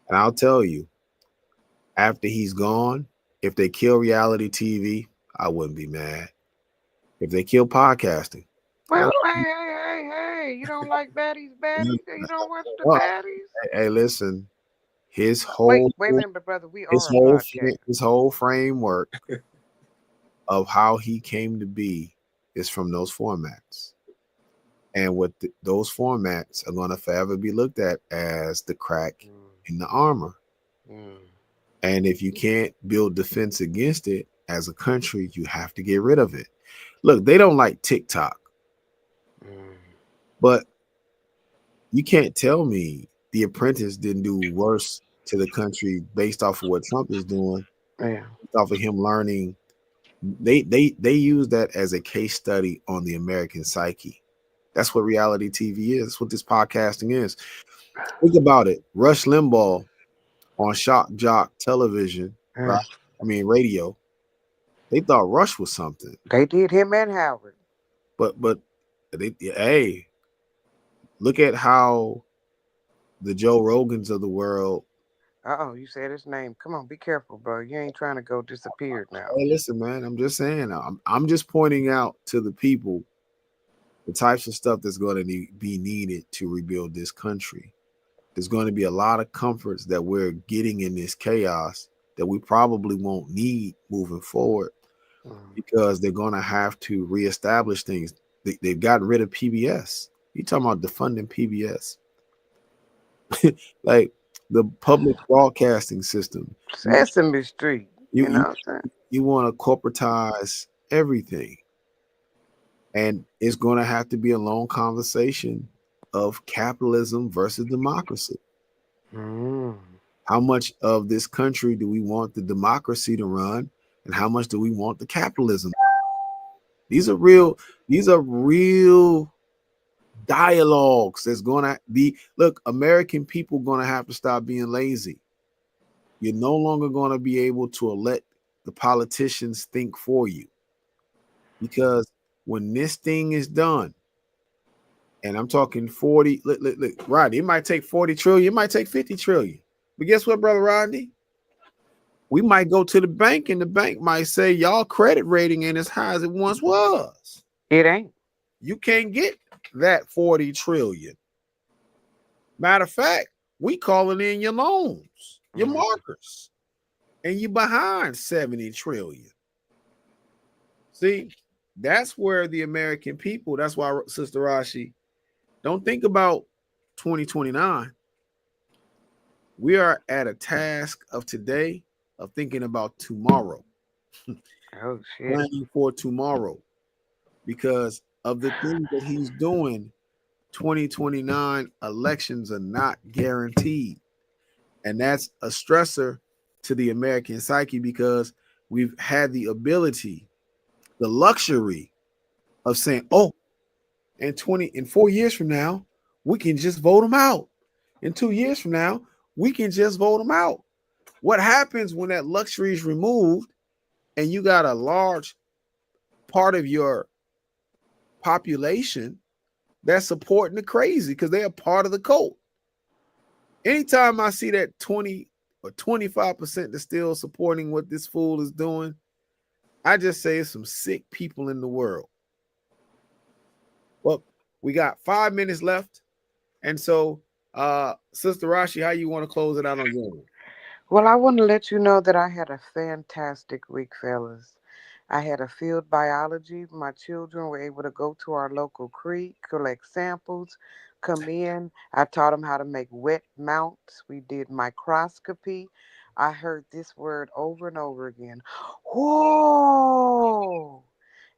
And I'll tell you, after he's gone, if they kill reality TV, I wouldn't be mad. If they kill podcasting, I Well, wouldn't hey, be hey, hey, hey! You don't like baddies, mad. baddies? You don't watch the Well, baddies? hey, listen, his Wait, whole wait a minute, brother. We are a podcast. his whole framework of how he came to be is from those formats. And what those formats are going to forever be looked at as the crack Mm, in the armor. mm, And if you can't build defense against it as a country, you have to get rid of it. Look, they don't like TikTok, mm. but you can't tell me The Apprentice didn't do worse to the country based off of what Trump is doing, Yeah. based off of him learning. They use that as a case study on the American psyche. That's what reality TV is. That's what this podcasting is. Think about it. Rush Limbaugh on Shock Jock television, right? Yeah. I mean radio. They thought Rush was something, They did him and Howard. but hey, look at how the Joe Rogans of the world. Uh-oh, you said his name. Come on, be careful, bro. You ain't trying to go disappeared now. Hey, listen, man. I'm just saying. I'm just pointing out to the people the types of stuff that's going to be needed to rebuild this country. There's going to be a lot of comforts that we're getting in this chaos that we probably won't need moving forward Mm. because they're going to have to reestablish things. They've gotten rid of PBS. You talking about defunding PBS? Like the public broadcasting system. You Sesame Street. you You know you, what I'm saying? you want to corporatize everything, and it's going to have to be a long conversation of capitalism versus democracy. Mm. How much of this country do we want the democracy to run, and how much do we want the capitalism? These are real. These are real dialogues. That's going to be. Look, American people going to have to stop being lazy. You're no longer going to be able to let the politicians think for you because when this thing is done, and I'm talking 40, look, Rodney, it might take 40 trillion, it might take 50 trillion. But guess what, brother Rodney? We might go to the bank and the bank might say y'all credit rating ain't as high as it once was. It ain't. You can't get that 40 trillion. Matter of fact, we calling in your loans, your Mm. markers, and you behind 70 trillion. See, that's where the American people, that's why Sister Rashi, don't think about 2029. We are at a task of today of thinking about tomorrow, Oh shit. planning for tomorrow because of the things that he's doing. 2029 elections are not guaranteed. And that's a stressor to the American psyche because we've had the ability, the luxury of saying, oh, in 4 years from now, we can just vote them out. In 2 years from now, we can just vote them out. What happens when that luxury is removed and you got a large part of your population that's supporting the crazy because they're a part of the cult? Anytime I see that 20 or 25% that's still supporting what this fool is doing, I just say it's some sick people in the world. Well, we got 5 minutes left. And so, Sister Rashi, how you want to close it out on your one? Well, I want to let you know that I had a fantastic week, fellas. I had a field biology. My children were able to go to our local creek, collect samples, come in. I taught them how to make wet mounts. We did microscopy. I heard this word over and over again. Whoa!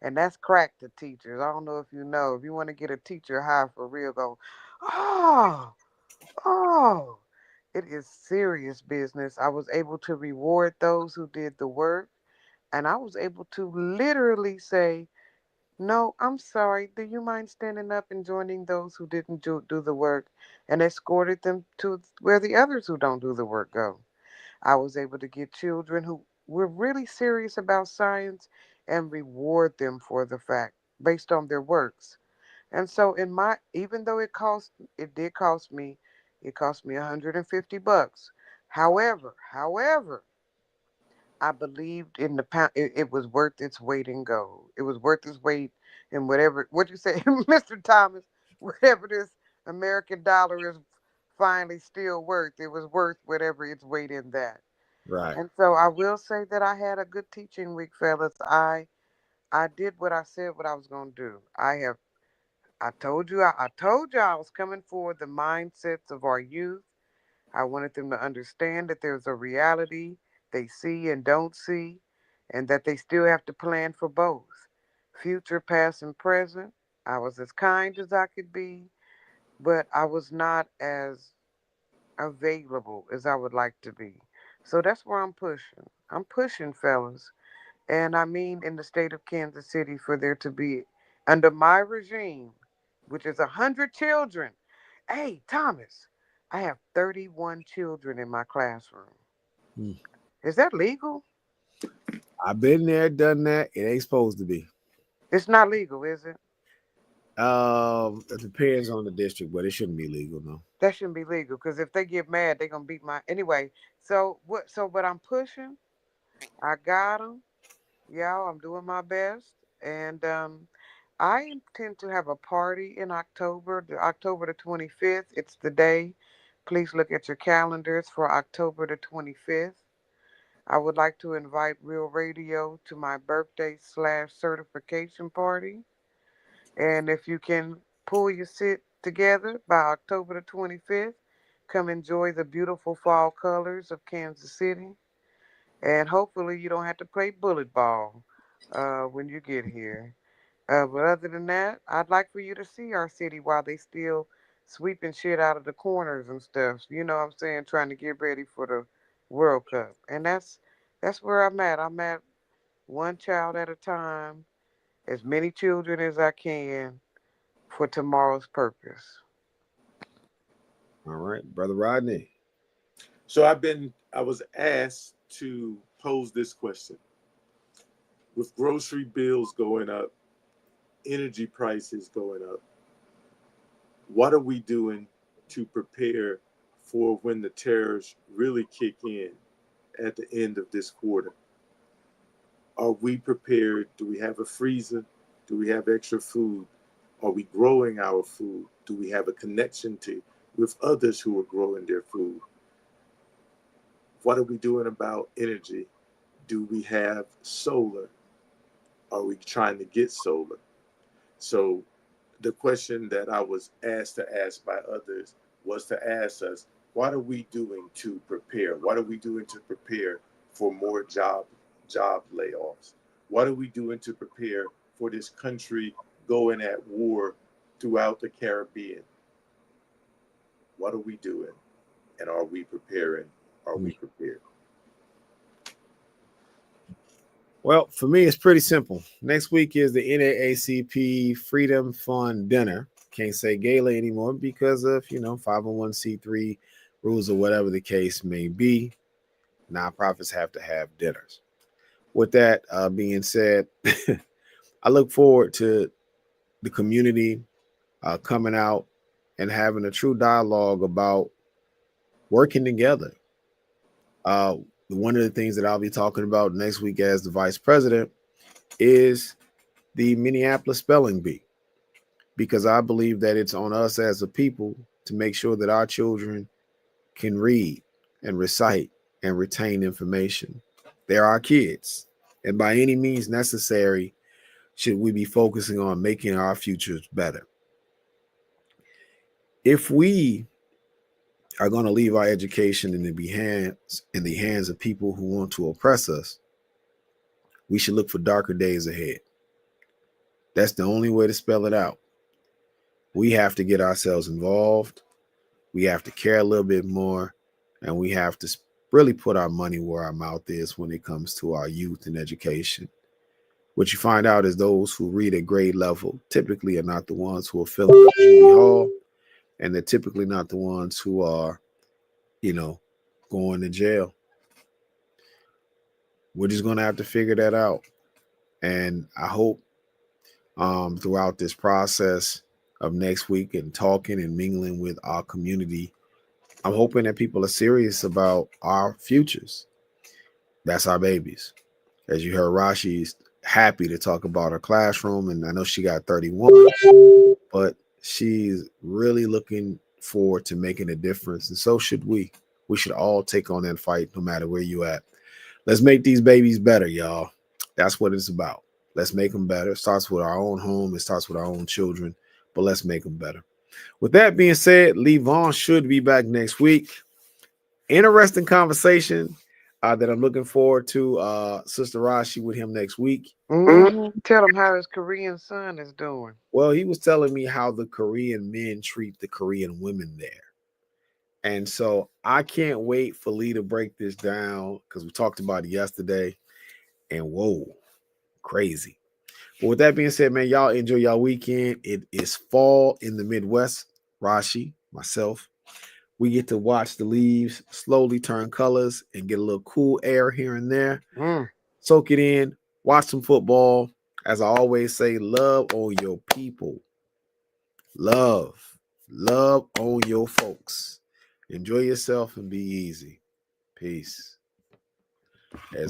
And that's crack to teachers. I don't know if you know. If you want to get a teacher high for real, go, oh, oh. It is serious business. I was able to reward those who did the work, and I was able to literally say, no, I'm sorry. Do you mind standing up and joining those who didn't do the work and escorted them to where the others who don't do the work go? I was able to get children who were really serious about science and reward them for the fact based on their works. And so even though it cost me $150. However, I believed in the pound. It was worth its weight in gold. It was worth its weight in whatever. What you say, Mr. Thomas? Whatever this American dollar is finally still worth, it was worth whatever its weight in that. Right. And so I will say that I had a good teaching week, fellas. I did what I said what I was gonna do. I told you I was coming for the mindsets of our youth. I wanted them to understand that there's a reality they see and don't see, and that they still have to plan for both future, past, and present. I was as kind as I could be, but I was not as available as I would like to be. So that's where I'm pushing. I'm pushing, fellas. And I mean, in the state of Kansas City, for there to be, under my regime, which is 100 children. Hey, Thomas, I have 31 children in my classroom. Hmm. Is that legal? I've been there, done that. It ain't supposed to be. It's not legal, is it? It depends on the district, but it shouldn't be legal, no. That shouldn't be legal because if they get mad, they're gonna beat my anyway. So what? So, but I'm pushing. I got them. Y'all, I'm doing my best, and I intend to have a party in October the 25th. It's the day. Please look at your calendars for October the 25th. I would like to invite Real Radio to my birthday / certification party. And if you can pull your sit together by October the 25th, come enjoy the beautiful fall colors of Kansas City. And hopefully you don't have to play bullet ball when you get here. But other than that, I'd like for you to see our city while they still sweeping shit out of the corners and stuff. You know what I'm saying? Trying to get ready for the World Cup. And that's where I'm at. I'm at one child at a time, as many children as I can for tomorrow's purpose. All right, Brother Rodney. So I was asked to pose this question. With grocery bills going up, energy prices going up, what are we doing to prepare for when the tariffs really kick in at the end of this quarter? Are we prepared? Do we have a freezer? Do we have extra food? Are we growing our food? Do we have a connection to with others who are growing their food? What are we doing about energy? Do we have solar? Are we trying to get solar? So the question that I was asked to ask by others was to ask us, what are we doing to prepare? What are we doing to prepare for more job layoffs? What are we doing to prepare for this country going at war throughout the Caribbean? What are we doing? And are we preparing? Are we prepared? Well, for me, it's pretty simple. Next week is the NAACP Freedom Fund dinner. Can't say gala anymore because of, 501c3 rules or whatever the case may be. Nonprofits have to have dinners. With that being said, I look forward to the community coming out and having a true dialogue about working together. One of the things that I'll be talking about next week as the vice president is the Minneapolis spelling bee, because I believe that it's on us as a people to make sure that our children can read and recite and retain information. They're our kids. And by any means necessary, should we be focusing on making our futures better. If we are going to leave our education in the hands of people who want to oppress us, we should look for darker days ahead. That's the only way to spell it out. We have to get ourselves involved. We have to care a little bit more, and we have to really put our money where our mouth is when it comes to our youth and education. What you find out is those who read at grade level typically are not the ones who are filling up Julie Hall, and they're typically not the ones who are, going to jail. We're just going to have to figure that out. And I hope throughout this process of next week and talking and mingling with our community. I'm hoping that people are serious about our futures. That's our babies. As you heard, Rashi's happy to talk about her classroom, and I know she got 31, but she's really looking forward to making a difference, and so should we. We should all take on that fight, no matter where you at. Let's make these babies better, y'all. That's what it's about. Let's make them better. It starts with our own home. It starts with our own children, but let's make them better. With that being said, Lee Vaughn should be back next week. Interesting conversation that I'm looking forward to. Sister Rashi with him next week. Tell him how his Korean son is doing. Well, he was telling me how the Korean men treat the Korean women there. And so I can't wait for Lee to break this down because we talked about it yesterday. And whoa, crazy. But with that being said, man, y'all enjoy y'all weekend. It is fall in the Midwest. Rashi, myself, we get to watch the leaves slowly turn colors and get a little cool air here and there. Soak it in, watch some football. As I always say, love on your people. Love on your folks. Enjoy yourself and be easy. Peace. As